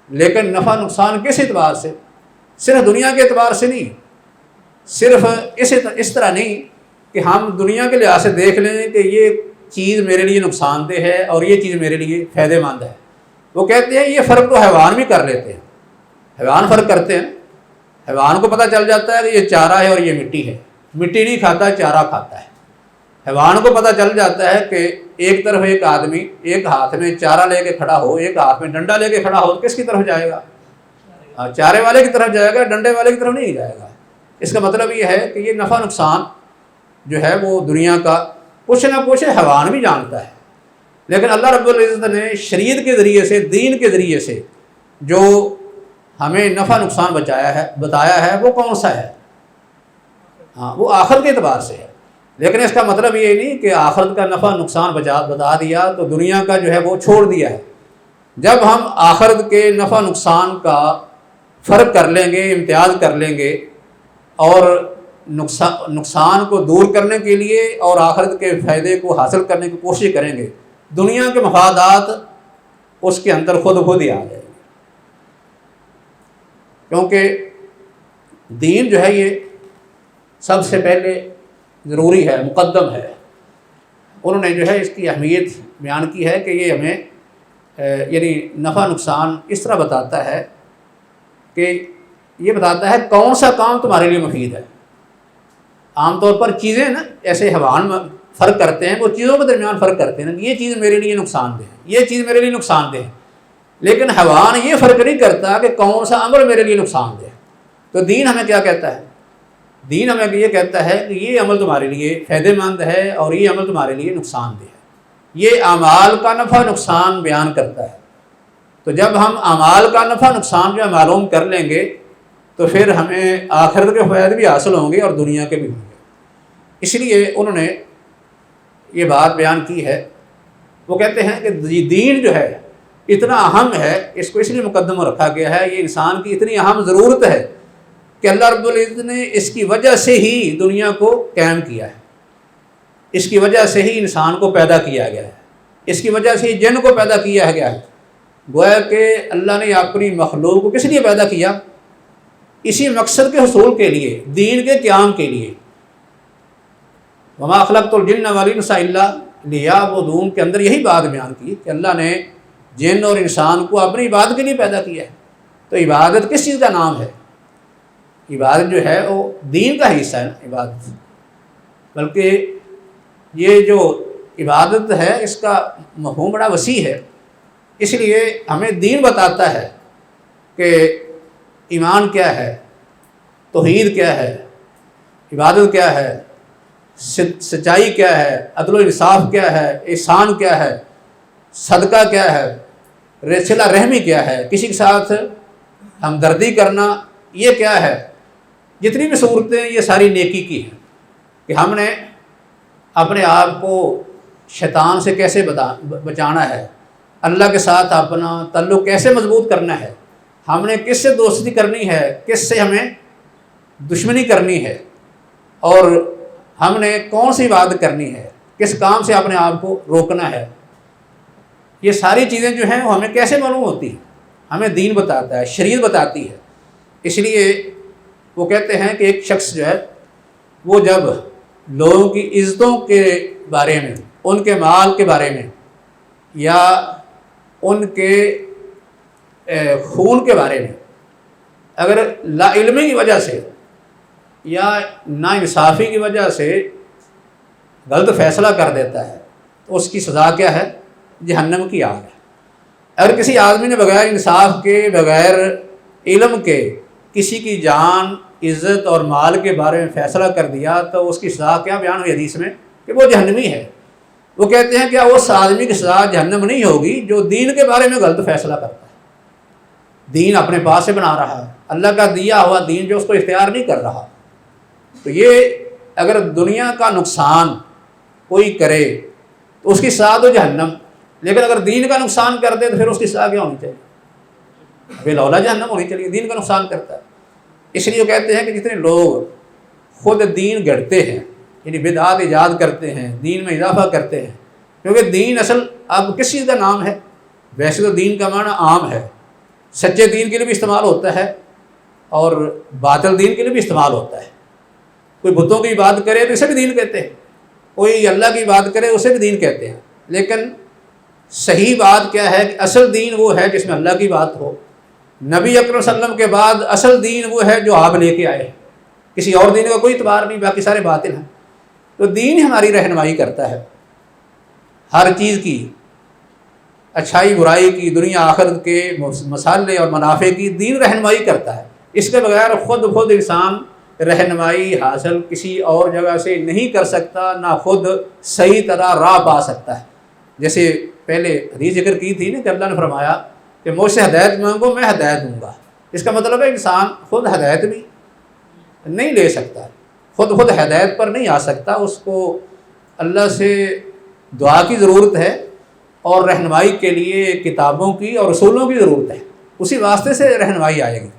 لیکن نفع نقصان کس اعتبار سے؟ صرف دنیا کے اعتبار سے نہیں، صرف اس طرح نہیں کہ ہم دنیا کے لحاظ سے دیکھ لیں کہ یہ چیز میرے لیے نقصان دہ ہے اور یہ چیز میرے لیے فائدہ مند ہے۔ وہ کہتے ہیں یہ فرق تو حیوان بھی کر لیتے ہیں، حیوان فرق کرتے ہیں، حیوان کو پتہ چل جاتا ہے کہ یہ چارہ ہے اور یہ مٹی ہے، مٹی نہیں کھاتا، چارہ کھاتا ہے۔ حیوان کو پتہ چل جاتا ہے کہ ایک طرف ایک آدمی ایک ہاتھ میں چارہ لے کے کھڑا ہو، ایک ہاتھ میں ڈنڈا لے کے کھڑا ہو، کس کی طرف جائے گا؟ چارے والے کی طرف جائے گا، ڈنڈے والے کی طرف نہیں جائے گا۔ اس کا مطلب یہ ہے کہ یہ نفع نقصان جو ہے وہ دنیا کا کچھ نہ کچھ حیوان بھی جانتا ہے، لیکن اللہ رب العزت نے شریعت کے ذریعے سے، دین کے ذریعے سے جو ہمیں نفع نقصان بتایا ہے وہ کون سا ہے؟ وہ آخرت کے اعتبار سے ہے۔ لیکن اس کا مطلب یہ نہیں کہ آخرت کا نفع نقصان بتا دیا تو دنیا کا جو ہے وہ چھوڑ دیا ہے۔ جب ہم آخرت کے نفع نقصان کا فرق کر لیں گے، امتیاز کر لیں گے، اور نقصان کو دور کرنے کے لیے اور آخرت کے فائدے کو حاصل کرنے کی کوشش کریں گے، دنیا کے مفادات اس کے اندر خود ہی آ جائیں گے، کیونکہ دین جو ہے یہ سب سے پہلے ضروری ہے، مقدم ہے۔ انہوں نے جو ہے اس کی اہمیت بیان کی ہے کہ یہ ہمیں یعنی نفع نقصان اس طرح بتاتا ہے کہ یہ بتاتا ہے کون سا کام تمہارے لیے مفید ہے۔ عام طور پر چیزیں نا ایسے حیوان فرق کرتے ہیں، وہ چیزوں کے درمیان فرق کرتے ہیں، یہ چیز میرے لیے نقصان دہ ہے، یہ چیز میرے لیے نقصان دہ ہے، لیکن حیوان یہ فرق نہیں کرتا کہ کون سا عمل میرے لیے نقصان دہ ہے۔ تو دین ہمیں کیا کہتا ہے؟ دین ہمیں یہ کہتا ہے کہ یہ عمل تمہارے لیے فائدہ مند ہے اور یہ عمل تمہارے لیے نقصان دہ ہے۔ یہ اعمال کا نفع نقصان بیان کرتا ہے۔ تو جب ہم اعمال کا نفع نقصان جو معلوم کر لیں گے تو پھر ہمیں آخرت کے فوائد بھی حاصل ہوں گے اور دنیا کے بھی ہوں گے۔ اس لیے انہوں نے یہ بات بیان کی ہے، وہ کہتے ہیں کہ دین جو ہے اتنا اہم ہے، اس کو اس لیے مقدم رکھا گیا ہے، یہ انسان کی اتنی اہم ضرورت ہے کہ اللہ رب العزت نے اس کی وجہ سے ہی دنیا کو قائم کیا ہے، اس کی وجہ سے ہی انسان کو پیدا کیا گیا ہے، اس کی وجہ سے ہی جن کو پیدا کیا گیا ہے۔ گویا کہ اللہ نے اپنی مخلوق کو کس لیے پیدا کیا؟ اسی مقصد کے حصول کے لیے، دین کے قیام کے لیے۔ وما خلقت الجن والانس الا لیعبدون کے اندر یہی بات بیان کی کہ اللہ نے جن اور انسان کو اپنی عبادت کے لیے پیدا کیا ہے۔ تو عبادت کس چیز کا نام ہے؟ عبادت جو ہے وہ دین کا حصہ ہے نا عبادت، بلکہ یہ جو عبادت ہے اس کا مفہوم بڑا وسیع ہے۔ اس لیے ہمیں دین بتاتا ہے کہ ایمان کیا ہے، توحید کیا ہے، عبادت کیا ہے، سچائی کیا ہے، عدل و انصاف کیا ہے، احسان کیا ہے، صدقہ کیا ہے، صلہ رحمی کیا ہے، کسی کے ساتھ ہمدردی کرنا یہ کیا ہے۔ جتنی بھی صورتیں یہ ساری نیکی کی ہیں کہ ہم نے اپنے آپ کو شیطان سے کیسے بچانا ہے، اللہ کے ساتھ اپنا تعلق کیسے مضبوط کرنا ہے، ہم نے کس سے دوستی کرنی ہے، کس سے ہمیں دشمنی کرنی ہے، اور ہم نے کون سی عبادت کرنی ہے، کس کام سے اپنے آپ کو روکنا ہے۔ یہ ساری چیزیں جو ہیں وہ ہمیں کیسے معلوم ہوتی ہیں؟ ہمیں دین بتاتا ہے، شریعت بتاتی ہے۔ اس لیے وہ کہتے ہیں کہ ایک شخص جو ہے وہ جب لوگوں کی عزتوں کے بارے میں، ان کے مال کے بارے میں، یا ان کے خون کے بارے میں اگر لا علمی کی وجہ سے یا ناانصافی کی وجہ سے غلط فیصلہ کر دیتا ہے تو اس کی سزا کیا ہے؟ جہنم کی آگ ہے۔ اگر کسی آدمی نے بغیر انصاف کے، بغیر علم کے کسی کی جان، عزت اور مال کے بارے میں فیصلہ کر دیا تو اس کی سزا کیا بیان ہوئی حدیث میں؟ کہ وہ جہنمی ہے۔ وہ کہتے ہیں کہ اس آدمی کے ساتھ جہنم نہیں ہوگی جو دین کے بارے میں غلط فیصلہ کرتا ہے، دین اپنے پاس سے بنا رہا ہے، اللہ کا دیا ہوا دین جو اس کو اختیار نہیں کر رہا۔ تو یہ اگر دنیا کا نقصان کوئی کرے تو اس کی سزا تو جہنم، لیکن اگر دین کا نقصان کر دے تو پھر اس کی سزا کیا ہونی چاہیے؟ بالولا جہنم ہونی چاہیے، دین کا نقصان کرتا ہے۔ اس لیے وہ کہتے ہیں کہ جتنے لوگ خود دین گڑھتے ہیں، یعنی بدعات ایجاد کرتے ہیں، دین میں اضافہ کرتے ہیں، کیونکہ دین اصل اب کس چیز کا نام ہے؟ ویسے تو دین کا معنی عام ہے، سچے دین کے لیے بھی استعمال ہوتا ہے اور باطل دین کے لیے بھی استعمال ہوتا ہے۔ کوئی بتوں کی بات کرے تو اسے بھی دین کہتے ہیں، کوئی اللہ کی بات کرے اسے بھی دین کہتے ہیں، لیکن صحیح بات کیا ہے کہ اصل دین وہ ہے جس میں اللہ کی بات ہو۔ نبی اکرم صلی اللہ علیہ وسلم کے بعد اصل دین وہ ہے جو آپ لے کے آئے ہیں، کسی اور دین کا کوئی اعتبار نہیں، باقی سارے باطل ہیں۔ تو دین ہماری رہنمائی کرتا ہے ہر چیز کی، اچھائی برائی کی، دنیا آخرت کے مسالے اور منافع کی دین رہنمائی کرتا ہے۔ اس کے بغیر خود انسان رہنمائی حاصل کسی اور جگہ سے نہیں کر سکتا، نہ خود صحیح طرح راہ پا سکتا ہے۔ جیسے پہلے حدیث ذکر کی تھی نا کہ اللہ نے فرمایا کہ مجھ سے ہدایت مانگو میں ہدایت دوں گا۔ اس کا مطلب ہے انسان خود ہدایت بھی نہیں لے سکتا، خود ہدایت پر نہیں آ سکتا، اس کو اللہ سے دعا کی ضرورت ہے اور رہنمائی کے لیے کتابوں کی اور رسولوں کی ضرورت ہے، اسی واسطے سے رہنمائی آئے گی۔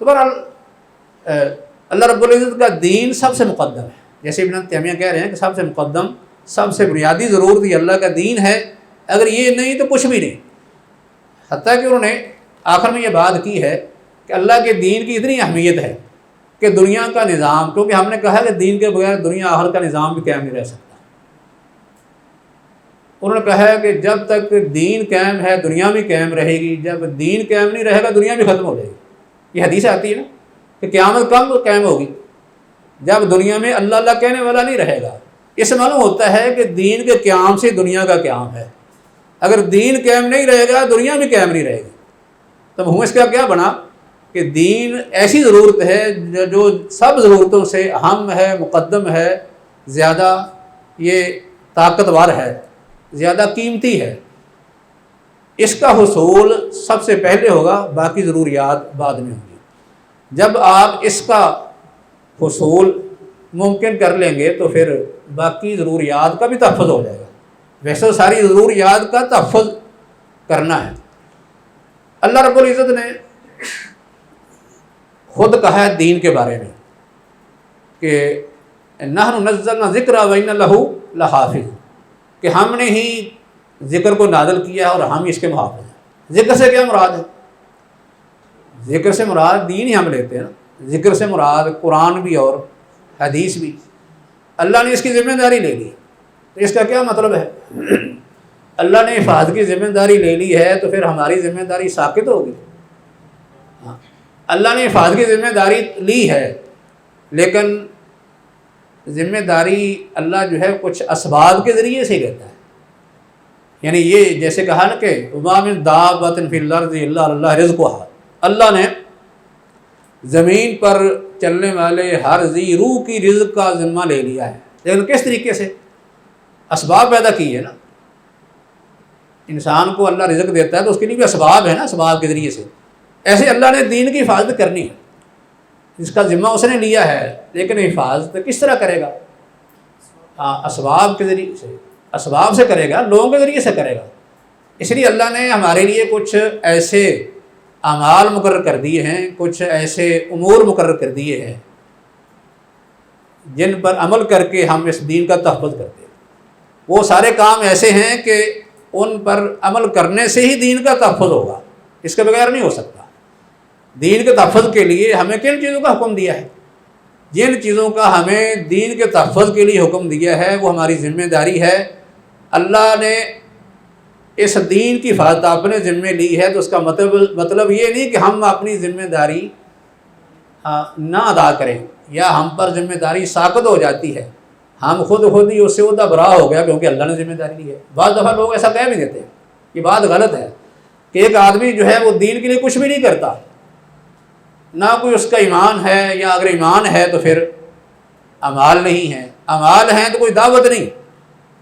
تو بہرحال اللہ رب العزت کا دین سب سے مقدم ہے، جیسے ابن تیمیہ کہہ رہے ہیں کہ سب سے مقدم، سب سے بنیادی ضرورت یہ اللہ کا دین ہے، اگر یہ نہیں تو کچھ بھی نہیں۔ حتیٰ کہ انہوں نے آخر میں یہ بات کی ہے کہ اللہ کے دین کی اتنی اہمیت ہے کہ دنیا کا نظام، کیونکہ ہم نے کہا کہ دین کے بغیر دنیا آخر کا نظام بھی قائم نہیں رہ سکتا۔ انہوں نے کہا ہے کہ جب تک دین قائم ہے دنیا بھی قائم رہے گی، جب دین قائم نہیں رہے گا دنیا بھی ختم ہو جائے گی۔ یہ حدیث آتی ہے نا کہ قیامت کب قائم ہوگی؟ جب دنیا میں اللہ اللہ کہنے والا نہیں رہے گا۔ اس سے معلوم ہوتا ہے کہ دین کے قیام سے دنیا کا قیام ہے۔ اگر دین قائم نہیں رہے گا دنیا بھی قائم نہیں رہے گی۔ تو مفہوم اس کا کیا بنا کہ دین ایسی ضرورت ہے جو سب ضرورتوں سے اہم ہے، مقدم ہے، زیادہ یہ طاقتور ہے، زیادہ قیمتی ہے۔ اس کا حصول سب سے پہلے ہوگا، باقی ضروریات بعد میں ہوں گی۔ جب آپ اس کا حصول ممکن کر لیں گے تو پھر باقی ضروریات کا بھی تحفظ ہو جائے گا۔ ویسے ساری ضروریات کا تحفظ کرنا ہے۔ اللہ رب العزت نے خود کہا ہے دین کے بارے میں کہ نحن نزلنا ذکر وإنا لہ لحافظ، کہ ہم نے ہی ذکر کو نازل کیا ہے اور ہم اس کے محافظ ہیں۔ ذکر سے کیا مراد ہے؟ ذکر سے مراد دین ہی ہم لیتے ہیں نا، ذکر سے مراد قرآن بھی اور حدیث بھی۔ اللہ نے اس کی ذمہ داری لے لی، تو اس کا کیا مطلب ہے؟ اللہ نے حفاظت کی ذمہ داری لے لی ہے تو پھر ہماری ذمہ داری ساقط ہوگی۔ اللہ نے حفاظت کی ذمہ داری لی ہے، لیکن ذمہ داری اللہ جو ہے کچھ اسباب کے ذریعے سے لیتا ہے۔ یعنی یہ جیسے کہا نا کہ وَمَا مِن دَابَّةٍ فِي الْأَرْضِ إِلَّا عَلَى اللَّهِ رِزْقُهَا، اللہ نے زمین پر چلنے والے ہر ذی روح کی رزق کا ذمہ لے لیا ہے، لیکن کس طریقے سے؟ اسباب پیدا کی ہے نا۔ انسان کو اللہ رزق دیتا ہے تو اس کے لیے بھی اسباب ہے نا، اسباب کے ذریعے سے۔ ایسے اللہ نے دین کی حفاظت کرنی ہے، اس کا ذمہ اس نے لیا ہے، لیکن حفاظت کس طرح کرے گا؟ اسباب کے ذریعے سے، اسباب سے کرے گا، لوگوں کے ذریعے سے کرے گا۔ اس لیے اللہ نے ہمارے لیے کچھ ایسے اعمال مقرر کر دیے ہیں، کچھ ایسے امور مقرر کر دیے ہیں جن پر عمل کر کے ہم اس دین کا تحفظ کرتے ہیں۔ وہ سارے کام ایسے ہیں کہ ان پر عمل کرنے سے ہی دین کا تحفظ ہوگا، اس کے بغیر نہیں ہو سکتا۔ دین کے تحفظ کے لیے ہمیں کن چیزوں کا حکم دیا ہے؟ جن چیزوں کا ہمیں دین کے تحفظ کے لیے حکم دیا ہے وہ ہماری ذمہ داری ہے۔ اللہ نے اس دین کی حفاظت اپنے ذمہ لی ہے تو اس کا مطلب یہ نہیں کہ ہم اپنی ذمہ داری نہ ادا کریں یا ہم پر ذمہ داری ساقط ہو جاتی ہے، ہم خود ہی اس سے عہدہ برا ہو گیا کیونکہ اللہ نے ذمہ داری لی ہے۔ بعض دفعہ لوگ ایسا کہہ بھی دیتے ہیں، یہ بات غلط ہے کہ ایک آدمی جو ہے وہ دین کے لیے کچھ بھی نہیں کرتا، نہ کوئی اس کا ایمان ہے، یا اگر ایمان ہے تو پھر اعمال نہیں ہیں، اعمال ہیں تو کوئی دعوت نہیں،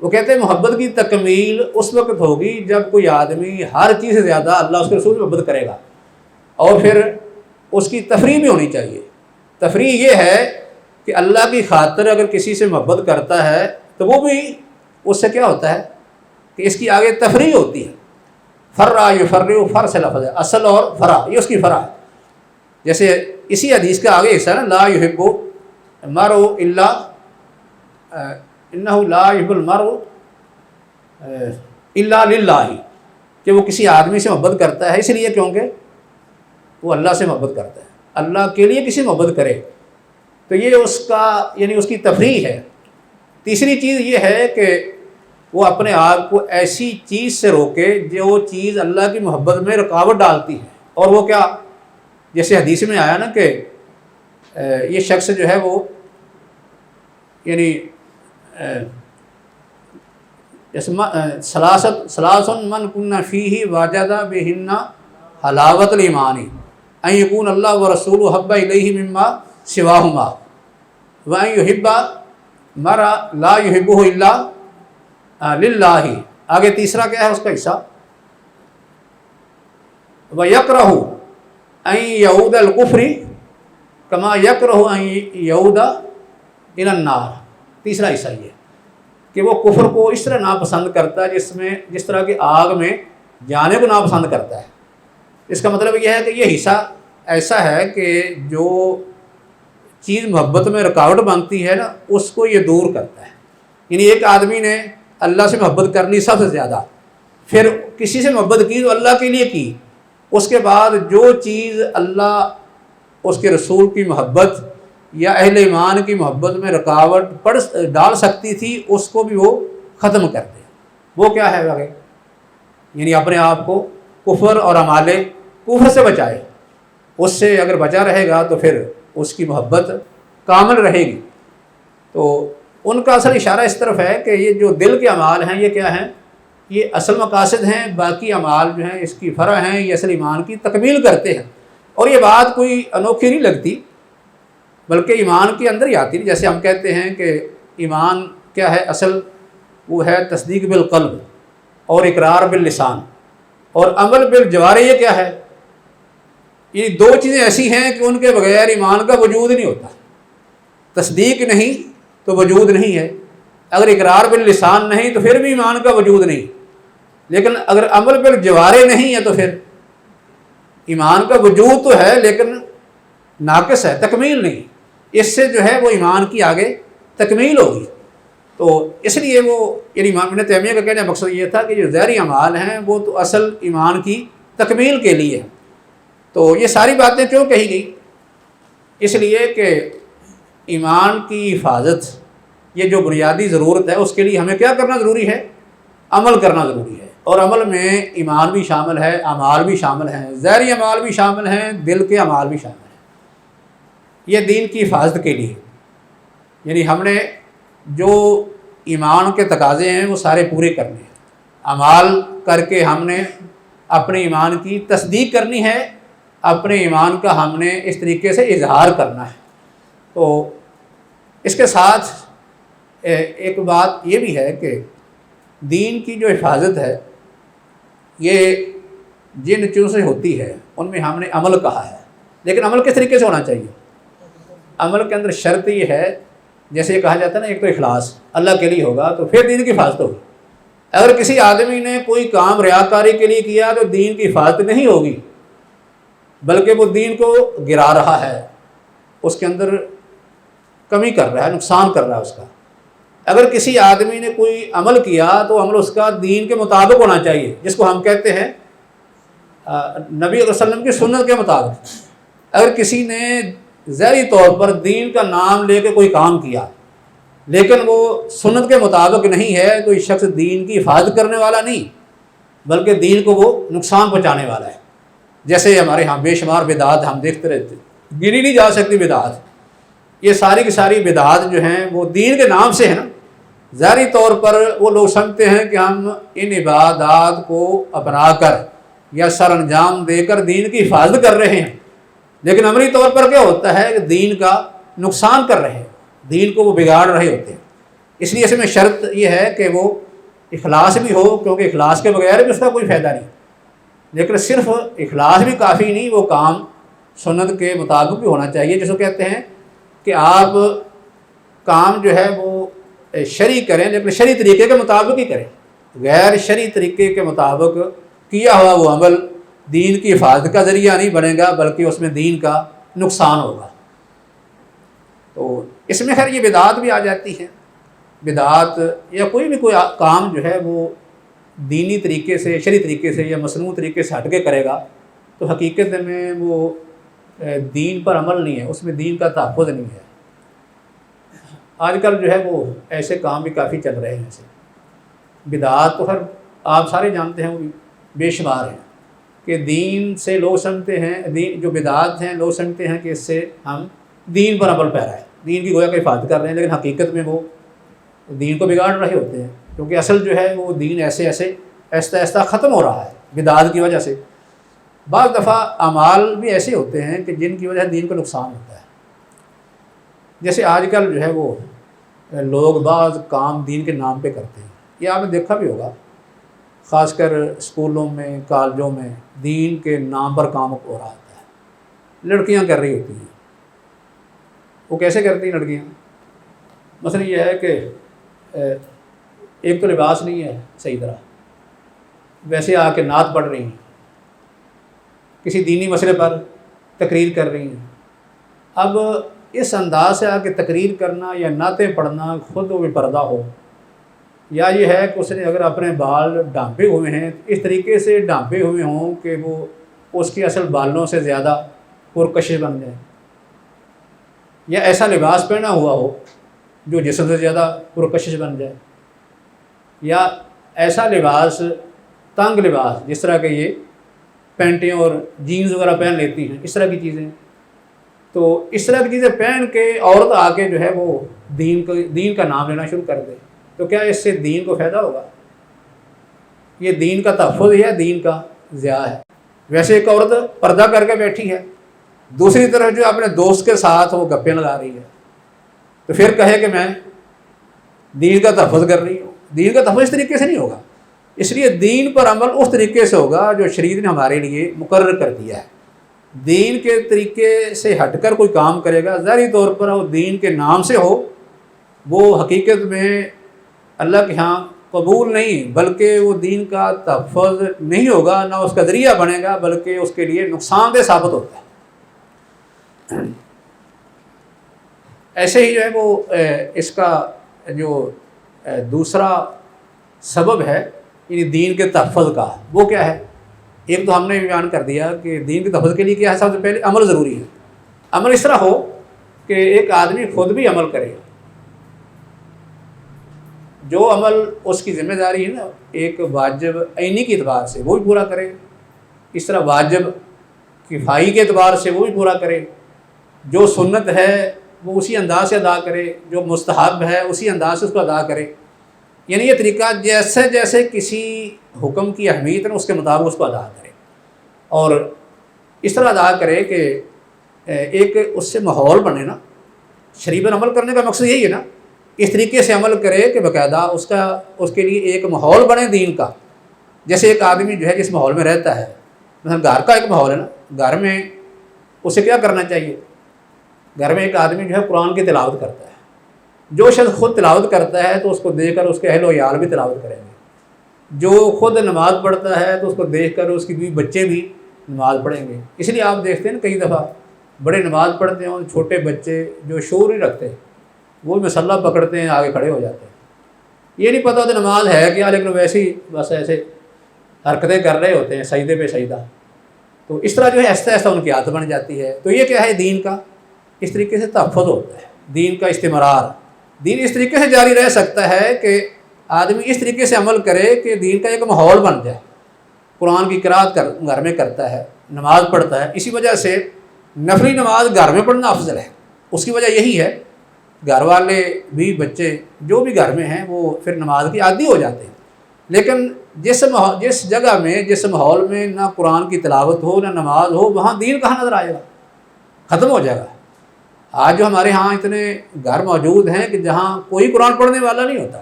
وہ کہتے ہیں محبت کی تکمیل اس وقت ہوگی جب کوئی آدمی ہر چیز سے زیادہ اللہ اس کے رسول سے محبت کرے گا، اور پھر اس کی تفریح بھی ہونی چاہیے۔ تفریح یہ ہے کہ اللہ کی خاطر اگر کسی سے محبت کرتا ہے تو وہ بھی اس سے کیا ہوتا ہے کہ اس کی آگے تفریح ہوتی ہے۔ فرّا یفرّ، فر سے لفظ ہے، اصل اور فرا یہ اس کی فرا ہے۔ جیسے اسی حدیث کا آگے حصہ ہے نا، لا یحب المرء الا انہ لا یحب المرء الا للہ، کہ وہ کسی آدمی سے محبت کرتا ہے اس لیے کیونکہ وہ اللہ سے محبت کرتا ہے، اللہ کے لیے کسی محبت کرے تو یہ اس کا یعنی اس کی تفریح ہے۔ تیسری چیز یہ ہے کہ وہ اپنے آپ کو ایسی چیز سے روکے جو چیز اللہ کی محبت میں رکاوٹ ڈالتی ہے، اور وہ کیا، جیسے حدیث میں آیا نا کہ یہ شخص جو ہے وہ یعنی ثلاث من کن فیہ وجد بہن حلاوت الایمان ان یکون اللہ ورسولہ احب الیہ مما سواہما وان یحب مرء لا یحبہ الا للہ۔ آگے تیسرا کیا ہے اس کا حصہ، وَيَكْرَهُ أَن يَعُودَ الْكُفْرِ كَمَا يَكْرَهُ أَن يَعُودَ إِلَى النَّارِ۔ تیسرا حصہ یہ کہ وہ کفر کو اس طرح ناپسند کرتا ہے جس طرح کہ آگ میں جانے کو ناپسند کرتا ہے۔ اس کا مطلب یہ ہے کہ یہ حصہ ایسا ہے کہ جو چیز محبت میں رکاوٹ بنتی ہے نا اس کو یہ دور کرتا ہے۔ یعنی ایک آدمی نے اللہ سے محبت کرنی سب سے زیادہ، پھر کسی سے محبت کی تو اللہ کے لیے کی، اس کے بعد جو چیز اللہ اس کے رسول کی محبت یا اہل ایمان کی محبت میں رکاوٹ ڈال سکتی تھی اس کو بھی وہ ختم کر دے۔ وہ کیا ہے بھائی، یعنی اپنے آپ کو کفر اور اعمال کفر سے بچائے، اس سے اگر بچا رہے گا تو پھر اس کی محبت کامل رہے گی۔ تو ان کا اصل اشارہ اس طرف ہے کہ یہ جو دل کے اعمال ہیں یہ کیا ہیں، یہ اصل مقاصد ہیں، باقی اعمال جو ہیں اس کی فرع ہیں، یہ اصل ایمان کی تکمیل کرتے ہیں۔ اور یہ بات کوئی انوکھی نہیں لگتی بلکہ ایمان کے اندر ہی آتی ہے۔ جیسے ہم کہتے ہیں کہ ایمان کیا ہے، اصل وہ ہے تصدیق بالقلب اور اقرار باللسان اور عمل بالجوارح۔ یہ کیا ہے، یہ دو چیزیں ایسی ہیں کہ ان کے بغیر ایمان کا وجود نہیں ہوتا۔ تصدیق نہیں تو وجود نہیں ہے، اگر اقرار باللسان نہیں تو پھر بھی ایمان کا وجود نہیں، لیکن اگر عمل بالجوارح نہیں ہے تو پھر ایمان کا وجود تو ہے لیکن ناقص ہے، تکمیل نہیں۔ اس سے جو ہے وہ ایمان کی آگے تکمیل ہوگی۔ تو اس لیے وہ یعنی امام ابن تیمیہ کا کہنے کا مقصد یہ تھا کہ جو ظاہری اعمال ہیں وہ تو اصل ایمان کی تکمیل کے لیے ہے۔ تو یہ ساری باتیں کیوں کہی گئی، اس لیے کہ ایمان کی حفاظت یہ جو بنیادی ضرورت ہے اس کے لیے ہمیں کیا کرنا ضروری ہے، عمل کرنا ضروری ہے۔ اور عمل میں ایمان بھی شامل ہے، اعمال بھی شامل ہیں، ظاہری اعمال بھی شامل ہیں، دل کے اعمال بھی شامل ہیں۔ یہ دین کی حفاظت کے لیے یعنی ہم نے جو ایمان کے تقاضے ہیں وہ سارے پورے کرنے ہیں، اعمال کر کے ہم نے اپنے ایمان کی تصدیق کرنی ہے، اپنے ایمان کا ہم نے اس طریقے سے اظہار کرنا ہے۔ تو اس کے ساتھ ایک بات یہ بھی ہے کہ دین کی جو حفاظت ہے یہ جن چیزوں سے ہوتی ہے ان میں ہم نے عمل کہا ہے، لیکن عمل کس طریقے سے ہونا چاہیے؟ عمل کے اندر شرط یہ ہے، جیسے یہ کہا جاتا ہے نا، ایک تو اخلاص اللہ کے لیے ہوگا تو پھر دین کی حفاظت ہوگی۔ اگر کسی آدمی نے کوئی کام ریاکاری کے لیے کیا تو دین کی حفاظت نہیں ہوگی، بلکہ وہ دین کو گرا رہا ہے، اس کے اندر کمی کر رہا ہے، نقصان کر رہا ہے اس کا۔ اگر کسی آدمی نے کوئی عمل کیا تو عمل اس کا دین کے مطابق ہونا چاہیے، جس کو ہم کہتے ہیں نبی علیہ وسلم کی سنت کے مطابق۔ اگر کسی نے ظاہری طور پر دین کا نام لے کے کوئی کام کیا لیکن وہ سنت کے مطابق نہیں ہے تو یہ شخص دین کی حفاظت کرنے والا نہیں بلکہ دین کو وہ نقصان پہنچانے والا ہے۔ جیسے ہمارے ہاں بے شمار بدعات ہم دیکھتے رہتے، گنی نہیں جا سکتی بدعات۔ یہ ساری کی ساری بدعات جو ہیں وہ دین کے نام سے ہیں نا۔ ظاہری طور پر وہ لوگ سمجھتے ہیں کہ ہم ان عبادات کو اپنا کر یا سر انجام دے کر دین کی حفاظت کر رہے ہیں، لیکن عملی طور پر کیا ہوتا ہے کہ دین کا نقصان کر رہے ہیں، دین کو وہ بگاڑ رہے ہوتے ہیں۔ اس لیے اس میں شرط یہ ہے کہ وہ اخلاص بھی ہو، کیونکہ اخلاص کے بغیر بھی اس کا کوئی فائدہ نہیں، لیکن صرف اخلاص بھی کافی نہیں، وہ کام سنت کے مطابق بھی ہونا چاہیے، جس کو کہتے ہیں کہ آپ کام جو ہے وہ شرعی کریں لیکن شرعی طریقے کے مطابق ہی کریں، غیر شرعی طریقے کے مطابق کیا ہوا وہ عمل دین کی حفاظت کا ذریعہ نہیں بنے گا، بلکہ اس میں دین کا نقصان ہوگا۔ تو اس میں خیر یہ بدعات بھی آ جاتی ہے، بدعات یا کوئی کام جو ہے وہ دینی طریقے سے، شرعی طریقے سے یا مصنوع طریقے سے ہٹ کے کرے گا تو حقیقت میں وہ دین پر عمل نہیں ہے، اس میں دین کا تحفظ نہیں ہے۔ آج کل جو ہے وہ ایسے کام بھی کافی چل رہے ہیں، ایسے بدعات تو خیر آپ سارے جانتے ہیں، وہ بھی بے شمار ہیں کہ دین سے لوگ سمجھتے ہیں، دین جو بدعات ہیں لوگ سمجھتے ہیں کہ اس سے ہم دین پر عمل پیرا ہے، دین کی گویا کہ حفاظت کر رہے ہیں، لیکن حقیقت میں وہ دین کو بگاڑ رہے ہوتے ہیں، کیونکہ اصل جو ہے وہ دین ایسے ایسے آہستہ ختم ہو رہا ہے بدعات کی وجہ سے۔ بعض دفعہ اعمال بھی ایسے ہوتے ہیں کہ جن کی وجہ سے دین کو نقصان ہوتا ہے، جیسے آج کل جو ہے وہ لوگ بعض کام دین کے نام پہ کرتے ہیں، یہ آپ نے دیکھا بھی ہوگا، خاص کر اسکولوں میں، کالجوں میں دین کے نام پر کام ہو رہا ہوتا ہے، لڑکیاں کر رہی ہوتی ہیں۔ وہ کیسے کرتی ہیں لڑکیاں؟ مثلا یہ ہے کہ ایک تو لباس نہیں ہے صحیح طرح، ویسے آ کے نعت پڑھ رہی ہیں، کسی دینی مسئلے پر تقریر کر رہی ہیں۔ اب اس انداز سے آ کے تقریر کرنا یا نعتیں پڑھنا خود وہ بے پردہ ہو، یا یہ ہے کہ اس نے اگر اپنے بال ڈھانپے ہوئے ہیں اس طریقے سے ڈھانپے ہوئے ہوں کہ وہ اس کی اصل بالوں سے زیادہ پرکشش بن جائے، یا ایسا لباس پہنا ہوا ہو جو جسم سے زیادہ پرکشش بن جائے، یا ایسا لباس تنگ لباس جس طرح کہ یہ پینٹیں اور جینز وغیرہ پہن لیتی ہیں، اس طرح کی چیزیں، تو اس طرح کی چیزیں پہن کے عورت آ کے جو ہے وہ دین کا نام لینا شروع کر دے، تو کیا اس سے دین کو فائدہ ہوگا؟ یہ دین کا تحفظ ہے، دین کا ضیاع ہے۔ ویسے ایک عورت پردہ کر کے بیٹھی ہے، دوسری طرف جو اپنے دوست کے ساتھ وہ گپیں لگا رہی ہے، تو پھر کہے کہ میں دین کا تحفظ کر رہی ہوں۔ دین کا تحفظ اس طریقے سے نہیں ہوگا، اس لیے دین پر عمل اس طریقے سے ہوگا جو شریعت نے ہمارے لیے مقرر کر دیا ہے۔ دین کے طریقے سے ہٹ کر کوئی کام کرے گا، ظاہری طور پر وہ دین کے نام سے ہو، وہ حقیقت میں اللہ کے ہاں قبول نہیں، بلکہ وہ دین کا تحفظ نہیں ہوگا، نہ اس کا ذریعہ بنے گا، بلکہ اس کے لیے نقصان دہ ثابت ہوتا ہے۔ ایسے ہی جو ہے وہ اس کا جو دوسرا سبب ہے یعنی دین کے تحفظ کا، وہ کیا ہے؟ ایک تو ہم نے بیان کر دیا کہ دین کے تحفظ کے لیے کیا ہے، سب سے پہلے عمل ضروری ہے۔ عمل اس طرح ہو کہ ایک آدمی خود بھی عمل کرے، جو عمل اس کی ذمہ داری ہے نا ایک واجب عینی کے اعتبار سے وہ بھی پورا کرے، اس طرح واجب کفائی کے اعتبار سے وہ بھی پورا کرے، جو سنت ہے وہ اسی انداز سے ادا کرے، جو مستحب ہے اسی انداز سے اس کو ادا کرے، یعنی یہ طریقہ جیسے جیسے کسی حکم کی اہمیت ہے اس کے مطابق اس کو ادا کرے، اور اس طرح ادا کرے کہ ایک اس سے ماحول بنے نا، شریعت عمل کرنے کا مقصد یہی ہے نا، اس طریقے سے عمل کرے کہ باقاعدہ اس کے لیے ایک ماحول بنے دین کا۔ جیسے ایک آدمی جو ہے جس ماحول میں رہتا ہے، مثلا گھر کا ایک ماحول ہے نا، گھر میں اسے کیا کرنا چاہیے؟ گھر میں ایک آدمی جو ہے قرآن کی تلاوت کرتا ہے، جو شخص خود تلاوت کرتا ہے تو اس کو دیکھ کر اس کے اہل و عیال بھی تلاوت کریں گے، جو خود نماز پڑھتا ہے تو اس کو دیکھ کر اس کی بیوی بچے بھی نماز پڑھیں گے۔ اس لیے آپ دیکھتے ہیں نا کئی دفعہ بڑے نماز پڑھتے ہیں اور چھوٹے بچے جو شعور نہیں رکھتے وہ بھی مسلح پکڑتے ہیں، آگے کھڑے ہو جاتے ہیں، یہ نہیں پتہ ہوتا نماز ہے کیا، لیکن ویسے ہی بس ایسے حرکتیں کر رہے ہوتے ہیں سجدے پہ سجدہ۔ تو اس طرح جو ہے آہستہ آہستہ ان کی عادت بن جاتی ہے۔ تو یہ کیا ہے؟ دین کا اس طریقے سے تحفظ ہوتا ہے، دین کا استمرار۔ دین اس طریقے سے جاری رہ سکتا ہے کہ آدمی اس طریقے سے عمل کرے کہ دین کا ایک ماحول بن جائے، قرآن کی قرأت گھر میں کرتا ہے، نماز پڑھتا ہے۔ اسی وجہ سے نفلی نماز گھر میں پڑھنا افضل ہے، اس کی وجہ یہی ہے گھر والے بھی بچے جو بھی گھر میں ہیں وہ پھر نماز کی عادی ہو جاتے ہیں۔ لیکن جس جگہ میں جس ماحول میں نہ قرآن کی تلاوت ہو نہ نماز ہو، وہاں دین کہاں نظر آئے گا؟ ختم ہو جائے گا۔ آج جو ہمارے ہاں اتنے گھر موجود ہیں کہ جہاں کوئی قرآن پڑھنے والا نہیں ہوتا،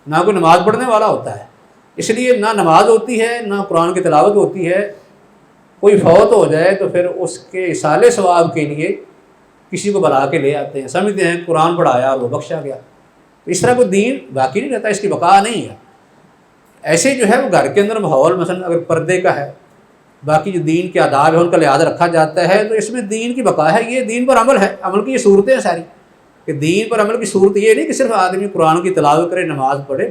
نہ کوئی نماز پڑھنے والا ہوتا ہے، اس لیے نہ نماز ہوتی ہے نہ قرآن کی تلاوت ہوتی ہے۔ کوئی فوت ہو جائے تو پھر اس کے اصالے ثواب کے لیے کسی کو بلا کے لے آتے ہیں، سمجھتے ہیں قرآن پڑھایا اور وہ بخشا گیا، تو اس طرح کوئی دین باقی نہیں رہتا، اس کی بقا نہیں ہے۔ ایسے جو ہے وہ گھر کے اندر ماحول مثلا اگر پردے کا ہے، باقی جو دین کے آداب ہے ان کا لحاظ رکھا جاتا ہے، تو اس میں دین کی بقا ہے، یہ دین پر عمل ہے، عمل کی یہ صورتیں ہیں ساری، کہ دین پر عمل کی صورت یہ نہیں کہ صرف آدمی قرآن کی تلاوت کرے، نماز پڑھے،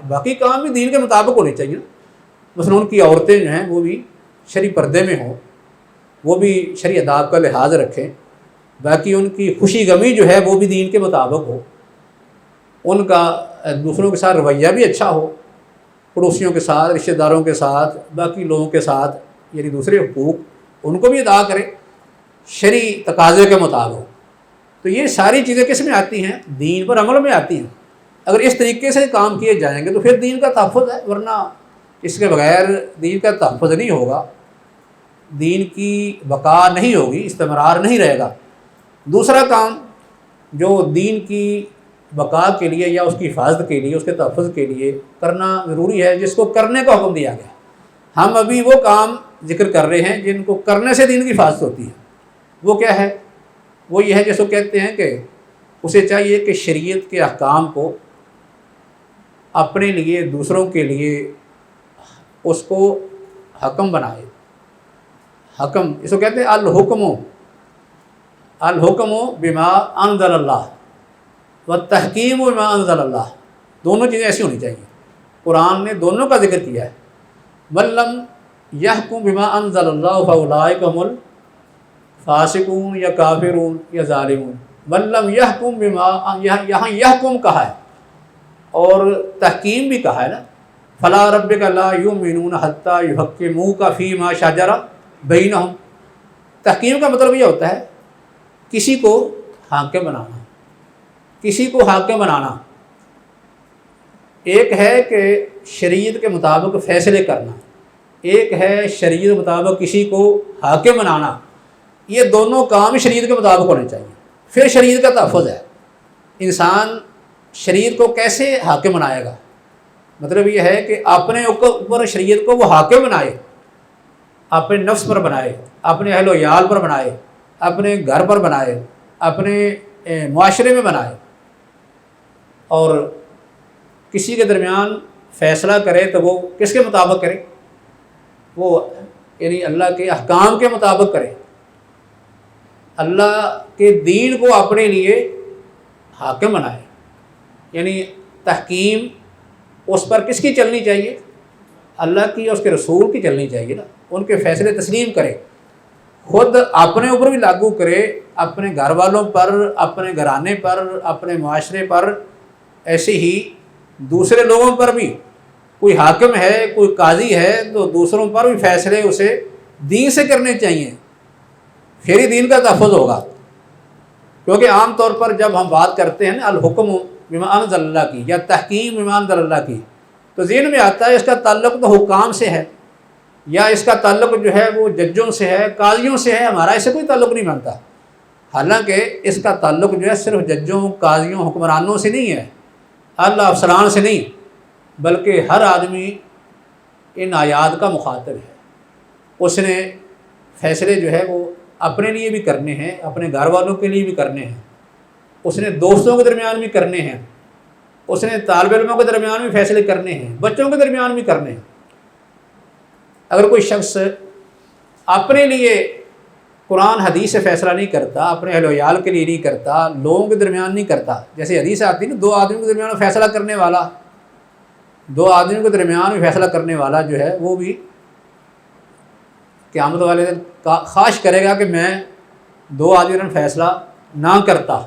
باقی کام بھی دین کے مطابق ہونے چاہیے۔ مثلا ان کی عورتیں جو ہیں وہ بھی شرعی پردے میں ہوں، وہ بھی شرعی آداب کا لحاظ رکھیں، باقی ان کی خوشی غمی جو ہے وہ بھی دین کے مطابق ہو، ان کا دوسروں کے ساتھ رویہ بھی اچھا ہو، پڑوسیوں کے ساتھ، رشتہ داروں کے ساتھ، باقی لوگوں کے ساتھ، یعنی دوسرے حقوق ان کو بھی ادا کرے شرعی تقاضے کے مطابق۔ تو یہ ساری چیزیں کس میں آتی ہیں؟ دین پر عمل میں آتی ہیں۔ اگر اس طریقے سے کام کیے جائیں گے تو پھر دین کا تحفظ ہے، ورنہ اس کے بغیر دین کا تحفظ نہیں ہوگا، دین کی بقا نہیں ہوگی، استمرار نہیں رہے گا۔ دوسرا کام جو دین کی بقا کے لیے یا اس کی حفاظت کے لیے، اس کے تحفظ کے لیے کرنا ضروری ہے، جس کو کرنے کا حکم دیا گیا۔ ہم ابھی وہ کام ذکر کر رہے ہیں جن کو کرنے سے دین کی حفاظت ہوتی ہے۔ وہ کیا ہے؟ وہ یہ ہے جس کو کہتے ہیں کہ اسے چاہیے کہ شریعت کے احکام کو اپنے لیے، دوسروں کے لیے اس کو حکم بنائے۔ حکم اس کو کہتے ہیں الحکم بما انزل اللہ والتحکیم بما انزل اللہ، دونوں چیزیں ایسی ہونی چاہیے۔ قرآن نے دونوں کا ذکر کیا ہے، من لم یحکم بما انزل اللہ فاولئک هم الفاسقون یا کافرون یا ظالمون۔ من لم یحکم بما، یہاں یحکم کہا ہے اور تحکیم بھی کہا ہے نا، فلا ربک لا یؤمنون حتی یحکموک فیما شجر بینہم۔ تحکیم کا مطلب یہ ہوتا ہے کسی کو حاکم بنانا، کسی کو حاکم بنانا۔ ایک ہے کہ شریعت کے مطابق فیصلے کرنا، ایک ہے شریعت کے مطابق کسی کو حاکم بنانا۔ یہ دونوں کام شریعت کے مطابق ہونے چاہیے، پھر شریعت کا تحفظ ہے۔ انسان شریعت کو کیسے حاکم بنائے گا؟ مطلب یہ ہے کہ اپنے اوپر شریعت کو وہ حاکم بنائے، اپنے نفس پر بنائے، اپنے اہل و عیال پر بنائے، اپنے گھر پر بنائے، اپنے معاشرے میں بنائے، اور کسی کے درمیان فیصلہ کرے تو وہ کس کے مطابق کرے؟ وہ یعنی اللہ کے احکام کے مطابق کرے، اللہ کے دین کو اپنے لیے حاکم بنائے۔ یعنی تحکیم اس پر کس کی چلنی چاہیے؟ اللہ کی اور اس کے رسول کی چلنی چاہیے نا، ان کے فیصلے تسلیم کرے، خود اپنے اوپر بھی لاگو کرے، اپنے گھر والوں پر، اپنے گھرانے پر، اپنے معاشرے پر، ایسے ہی دوسرے لوگوں پر بھی۔ کوئی حاکم ہے، کوئی قاضی ہے تو دوسروں پر بھی فیصلے اسے دین سے کرنے چاہیے، پھر ہی دین کا تحفظ ہوگا۔ کیونکہ عام طور پر جب ہم بات کرتے ہیں نا الحکم بما انزل اللہ کی یا تحکیم بما انزل اللہ کی، تو ذہن میں آتا ہے اس کا تعلق تو حکام سے ہے، یا اس کا تعلق جو ہے وہ ججوں سے ہے، قاضیوں سے ہے، ہمارا اس سے کوئی تعلق نہیں بنتا۔ حالانکہ اس کا تعلق جو ہے صرف ججوں، قاضیوں، حکمرانوں سے نہیں ہے، اعلیٰ افسران سے نہیں، بلکہ ہر آدمی ان آیات کا مخاطب ہے۔ اس نے فیصلے جو ہے وہ اپنے لیے بھی کرنے ہیں، اپنے گھر والوں کے لیے بھی کرنے ہیں، اس نے دوستوں کے درمیان بھی کرنے ہیں، اس نے طالب علموں کے درمیان بھی فیصلے کرنے ہیں، بچوں کے درمیان بھی کرنے ہیں۔ اگر کوئی شخص اپنے لیے قرآن حدیث سے فیصلہ نہیں کرتا، اپنے اہل و عیال کے لیے نہیں کرتا، لوگوں کے درمیان نہیں کرتا، جیسے حدیث آتی ہے نا، دو آدمیوں کے درمیان فیصلہ کرنے والا، دو آدمیوں کے درمیان بھی فیصلہ کرنے والا جو ہے وہ بھی قیامت والے دن خواہش کرے گا کہ میں دو آدمیوں کا فیصلہ نہ کرتا۔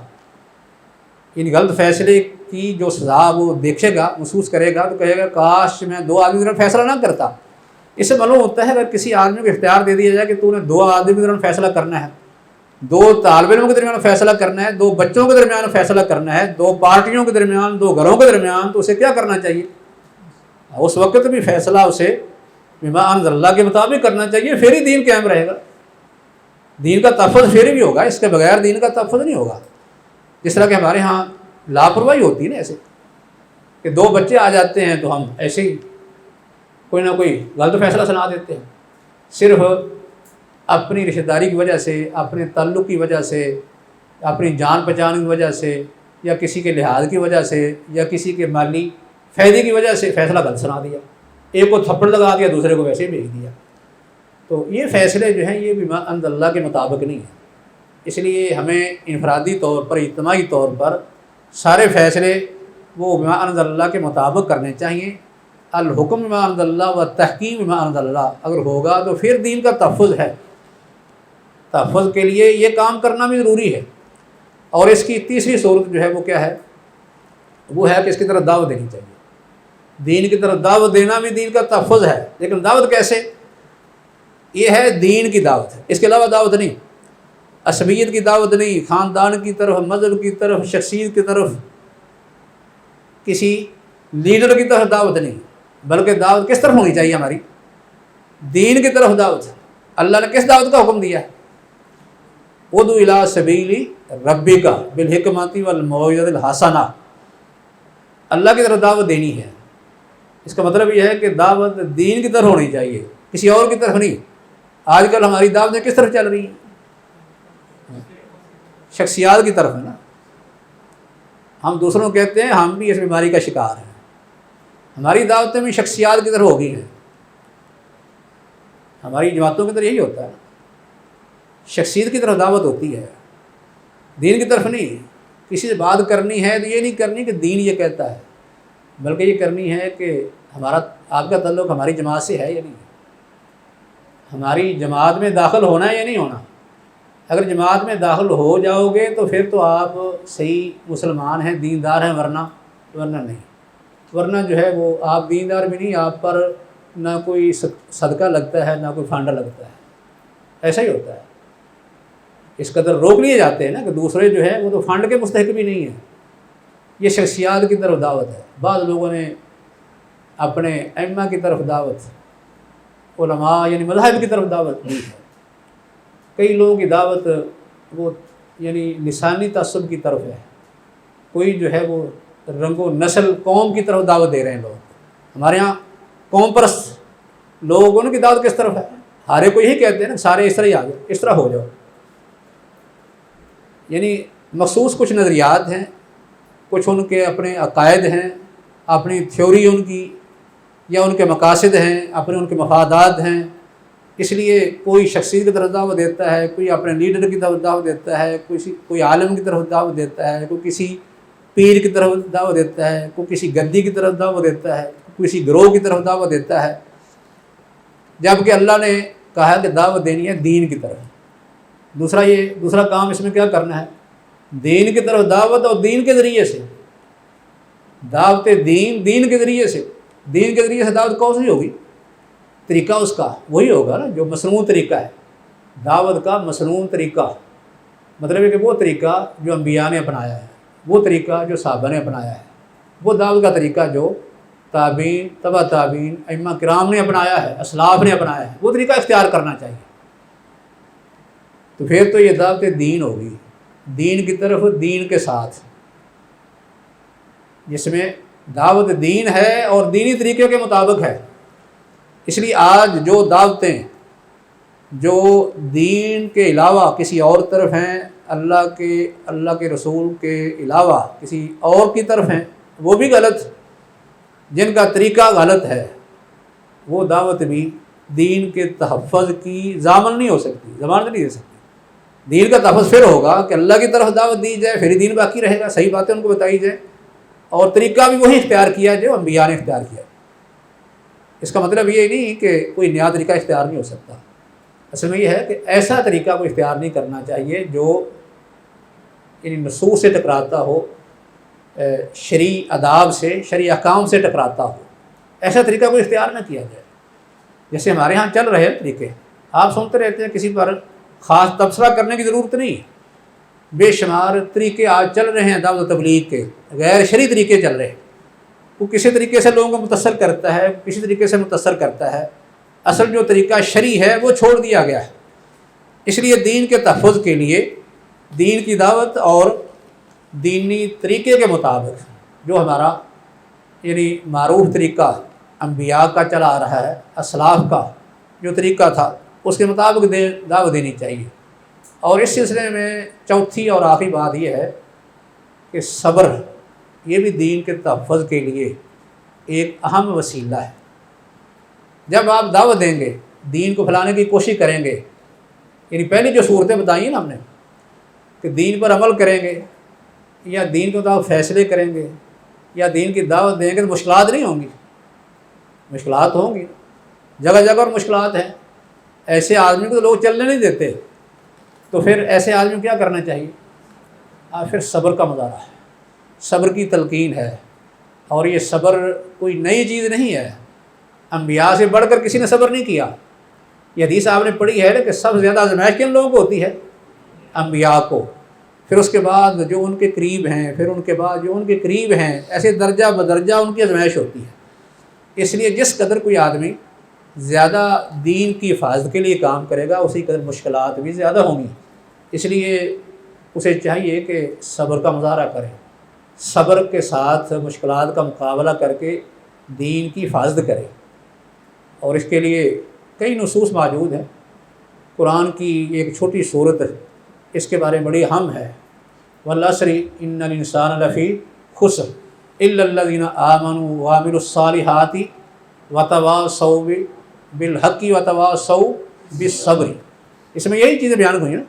ان غلط فیصلے کی جو سزا وہ دیکھے گا، محسوس کرے گا، تو کہے گا کاش میں دو آدمیوں کا فیصلہ نہ کرتا۔ اس سے معلوم ہوتا ہے اگر کسی آدمی کو اختیار دے دیا جائے کہ تو نے دو آدمی کے درمیان فیصلہ کرنا ہے، دو طالب علموں کے درمیان فیصلہ کرنا ہے، دو بچوں کے درمیان فیصلہ کرنا ہے، دو پارٹیوں کے درمیان، دو گھروں کے درمیان، تو اسے کیا کرنا چاہیے؟ اس وقت بھی فیصلہ اسے بما انزل اللہ کے مطابق کرنا چاہیے، پھر ہی دین قائم رہے گا۔ دین کا تحفظ پھر بھی ہوگا، اس کے بغیر دین کا تحفظ نہیں ہوگا۔ جس طرح کہ ہمارے ہاں لاپرواہی ہوتی ہے نا، ایسے کہ دو بچے آ جاتے ہیں تو ہم ایسے ہی کوئی نہ کوئی غلط فیصلہ سنا دیتے ہیں، صرف اپنی رشتہ داری کی وجہ سے، اپنے تعلق کی وجہ سے، اپنی جان پہچان کی وجہ سے، یا کسی کے لحاظ کی وجہ سے، یا کسی کے مالی فائدے کی وجہ سے فیصلہ غلط سنا دیا، ایک کو تھپڑ لگا دیا، دوسرے کو ویسے ہی بھیج دیا۔ تو یہ فیصلے جو ہیں یہ بما انزل اللہ کے مطابق نہیں ہیں۔ اس لیے ہمیں انفرادی طور پر، اجتماعی طور پر سارے فیصلے وہ بما انزل اللہ کے مطابق کرنے چاہیے۔ الحکم بما انزل اللہ و تحکیم بما انزل اللہ اگر ہوگا تو پھر دین کا تحفظ ہے۔ تحفظ کے لیے یہ کام کرنا بھی ضروری ہے۔ اور اس کی تیسری صورت جو ہے وہ کیا ہے؟ وہ ہے کہ اس کی طرف دعوت دینی چاہیے۔ دین کی طرف دعوت دینا بھی دین کا تحفظ ہے، لیکن دعوت کیسے؟ یہ ہے دین کی دعوت ہے، اس کے علاوہ دعوت نہیں۔ عصبیت کی دعوت نہیں، خاندان کی طرف، مذہب کی طرف، شخصیت کی طرف، کسی لیڈر کی طرف دعوت نہیں، بلکہ دعوت کس طرف ہونی چاہیے؟ ہماری دین کی طرف دعوت۔ اللہ نے کس دعوت کا حکم دیا ہے؟ ادعو الی سبیل ربک بالحکمۃ والموعظۃ الحسنہ۔ اللہ کی طرف دعوت دینی ہے، اس کا مطلب یہ ہے کہ دعوت دین کی طرف ہونی چاہیے، کسی اور کی طرف نہیں۔ آج کل ہماری دعوتیں کس طرف چل رہی ہیں؟ شخصیات کی طرف ہے نا۔ ہم دوسروں کو کہتے ہیں ہم بھی اس بیماری کا شکار ہیں، ہماری دعوتیں بھی شخصیات کی طرف ہو گئی ہیں۔ ہماری جماعتوں کی طرف یہی ہوتا ہے، شخصیت کی طرف دعوت ہوتی ہے، دین کی طرف نہیں۔ کسی سے بات کرنی ہے تو یہ نہیں کرنی کہ دین یہ کہتا ہے، بلکہ یہ کرنی ہے کہ ہمارا آپ کا تعلق ہماری جماعت سے ہے یا نہیں، ہماری جماعت میں داخل ہونا ہے یا نہیں ہونا۔ اگر جماعت میں داخل ہو جاؤ گے تو پھر تو آپ صحیح مسلمان ہیں، دیندار ہیں، ورنہ نہیں۔ ورنہ جو ہے وہ آپ دیندار بھی نہیں، آپ پر نہ کوئی صدقہ لگتا ہے، نہ کوئی فانڈا لگتا ہے۔ ایسا ہی ہوتا ہے، اس قدر روک لیے جاتے ہیں نا کہ دوسرے جو ہے وہ تو فنڈ کے مستحق بھی نہیں ہیں۔ یہ شخصیات کی طرف دعوت ہے۔ بعض لوگوں نے اپنے ائمہ کی طرف دعوت، علماء یعنی مذاہب کی طرف دعوت دی ہے۔ کئی لوگوں کی دعوت وہ یعنی لسانی تعصب کی طرف ہے، کوئی جو ہے وہ رنگ و نسل قوم کی طرف دعوت دے رہے ہیں لوگ۔ ہمارے ہاں قوم پرست لوگ، ان کی دعوت کس طرف ہے؟ ہارے کو یہی کہتے ہیں نا سارے اس طرح ہی آ جاؤ، اس طرح ہو جاؤ۔ یعنی مخصوص کچھ نظریات ہیں، کچھ ان کے اپنے عقائد ہیں، اپنی تھیوری ان کی، یا ان کے مقاصد ہیں، اپنے ان کے مفادات ہیں۔ اس لیے کوئی شخصیت کی طرف دعوت دیتا ہے، کوئی اپنے لیڈر کی طرف دعوت دیتا ہے، کوئی عالم کی طرف دعوت دیتا ہے، کوئی کسی پیر کی طرف دعوت دیتا ہے، کوئی کسی گدی کی طرف دعوت دیتا ہے، کسی گروہ کی طرف دعوت دیتا ہے، جبکہ اللہ نے کہا کہ دعوت دینی ہے دین کی طرف۔ دوسرا کام اس میں کیا کرنا ہے؟ دین کی طرف دعوت، اور دین کے ذریعے سے دعوت دین کے ذریعے سے دعوت کون سی ہوگی؟ طریقہ اس کا وہی ہوگا نا جو مصنوع طریقہ ہے۔ دعوت کا مصنوع طریقہ مطلب ہے کہ وہ طریقہ جو انبیاء نے اپنایا ہے، وہ طریقہ جو صحابہ نے اپنایا ہے، وہ دعوت کا طریقہ جو تابعین، تبع تابعین، ائمہ کرام نے اپنایا ہے، اسلاف نے اپنایا ہے، وہ طریقہ اختیار کرنا چاہیے۔ تو پھر تو یہ دعوت دین ہوگی، دین کی طرف، دین کے ساتھ، جس میں دعوت دین ہے اور دینی طریقے کے مطابق ہے۔ اس لیے آج جو دعوتیں جو دین کے علاوہ کسی اور طرف ہیں، اللہ کے رسول کے علاوہ کسی اور کی طرف ہیں، وہ بھی غلط، جن کا طریقہ غلط ہے، وہ دعوت بھی دین کے تحفظ کی ضامن نہیں ہو سکتی، ضمانت نہیں دے سکتی۔ دین کا تحفظ پھر ہوگا کہ اللہ کی طرف دعوت دی جائے، پھر ہی دین باقی رہے گا، صحیح باتیں ان کو بتائی جائے، اور طریقہ بھی وہی اختیار کیا جو انبیاء نے اختیار کیا۔ اس کا مطلب یہ نہیں کہ کوئی نیا طریقہ اختیار نہیں ہو سکتا، اصل میں یہ ہے کہ ایسا طریقہ کو اختیار نہیں کرنا چاہیے جو یعنی نصوص سے ٹکراتا ہو، شرعی آداب سے، شرعی احکام سے ٹکراتا ہو، ایسا طریقہ کوئی اختیار نہ کیا جائے۔ جیسے ہمارے ہاں چل رہے طریقے، آپ سنتے رہتے ہیں، کسی پر خاص تبصرہ کرنے کی ضرورت نہیں، بے شمار طریقے آج چل رہے ہیں دعوت و تبلیغ کے، غیر شرعی طریقے چل رہے ہیں۔ وہ کسی طریقے سے لوگوں کو متاثر کرتا ہے، کسی طریقے سے متاثر کرتا ہے، اصل جو طریقہ شرعی ہے وہ چھوڑ دیا گیا ہے۔ اس لیے دین کے تحفظ کے لیے دین کی دعوت اور دینی طریقے کے مطابق جو ہمارا یعنی معروف طریقہ انبیاء کا چلا آ رہا ہے، اسلاف کا جو طریقہ تھا اس کے مطابق دعوت دینی چاہیے۔ اور اس سلسلے میں چوتھی اور آخری بات یہ ہے کہ صبر یہ بھی دین کے تحفظ کے لیے ایک اہم وسیلہ ہے۔ جب آپ دعوت دیں گے، دین کو پھیلانے کی کوشش کریں گے، یعنی پہلی جو صورتیں بتائی ہیں نا ہم نے کہ دین پر عمل کریں گے یا دین کے مطابق فیصلے کریں گے یا دین کی دعوت دیں گے، تو مشکلات نہیں ہوں گی، مشکلات ہوں گی، جگہ جگہ اور مشکلات ہیں۔ ایسے آدمی کو تو لوگ چلنے نہیں دیتے، تو پھر ایسے آدمی کو کیا کرنا چاہیے؟ پھر صبر کا مظاہرہ ہے، صبر کی تلقین ہے، اور یہ صبر کوئی نئی چیز نہیں ہے، انبیاء سے بڑھ کر کسی نے صبر نہیں کیا۔ یہ حدیث آپ نے پڑھی ہے کہ سب سے زیادہ آزمائش کن لوگوں کو ہوتی ہے؟ انبیاء کو، پھر اس کے بعد جو ان کے قریب ہیں، پھر ان کے بعد جو ان کے قریب ہیں، ایسے درجہ بدرجہ ان کی آزمائش ہوتی ہے۔ اس لیے جس قدر کوئی آدمی زیادہ دین کی حفاظت کے لیے کام کرے گا، اسی قدر مشکلات بھی زیادہ ہوں گی۔ اس لیے اسے چاہیے کہ صبر کا مظاہرہ کرے، صبر کے ساتھ مشکلات کا مقابلہ کر کے دین کی حفاظت کرے، اور اس کے لیے کئی نصوص موجود ہیں۔ قرآن کی ایک چھوٹی صورت اس کے بارے میں بڑی اہم ہے، والعصر ان الانسان لفی خسر الا الذین آمنوا وعملوا الصالحات وتواصوا بالحق وتواصوا بالصبر۔ اس میں یہی چیزیں بیان ہوئی ہیں،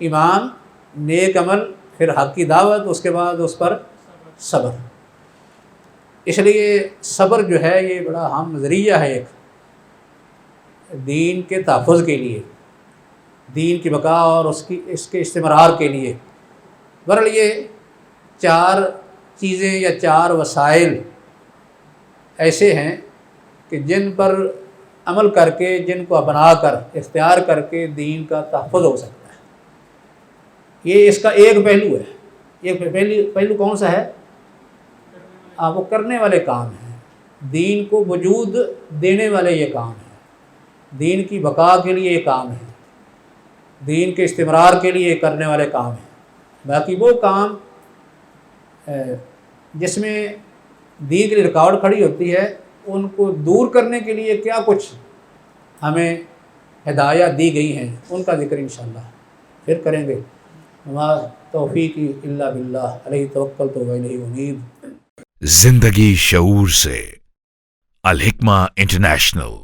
ایمان، نیک عمل، پھر حق کی دعوت، اس کے بعد اس پر صبر۔ اس لیے صبر جو ہے یہ بڑا اہم ذریعہ ہے ایک دین کے تحفظ کے لیے، دین کی بقا اور اس کے استمرار کے لیے۔ بہرحال یہ چار چیزیں یا چار وسائل ایسے ہیں کہ جن پر عمل کر کے، جن کو اپنا کر، اختیار کر کے دین کا تحفظ ہو سکتا ہے۔ یہ اس کا ایک پہلو ہے۔ یہ پہلو کون سا ہے؟ وہ کرنے والے کام ہیں، دین کو وجود دینے والے یہ کام ہیں، دین کی بقا کے لیے یہ کام ہے، دین کے استمرار کے لیے کرنے والے کام ہیں۔ باقی وہ کام جس میں دین کے لیے رکاوٹ کھڑی ہوتی ہے، ان کو دور کرنے کے لیے کیا کچھ ہمیں ہدایات دی گئی ہیں، ان کا ذکر انشاءاللہ پھر کریں گے۔ وما توفیقی الا باللہ، علیہ توکلت و الیہ انیب۔ زندگی شعور سے، الحکمہ انٹرنیشنل۔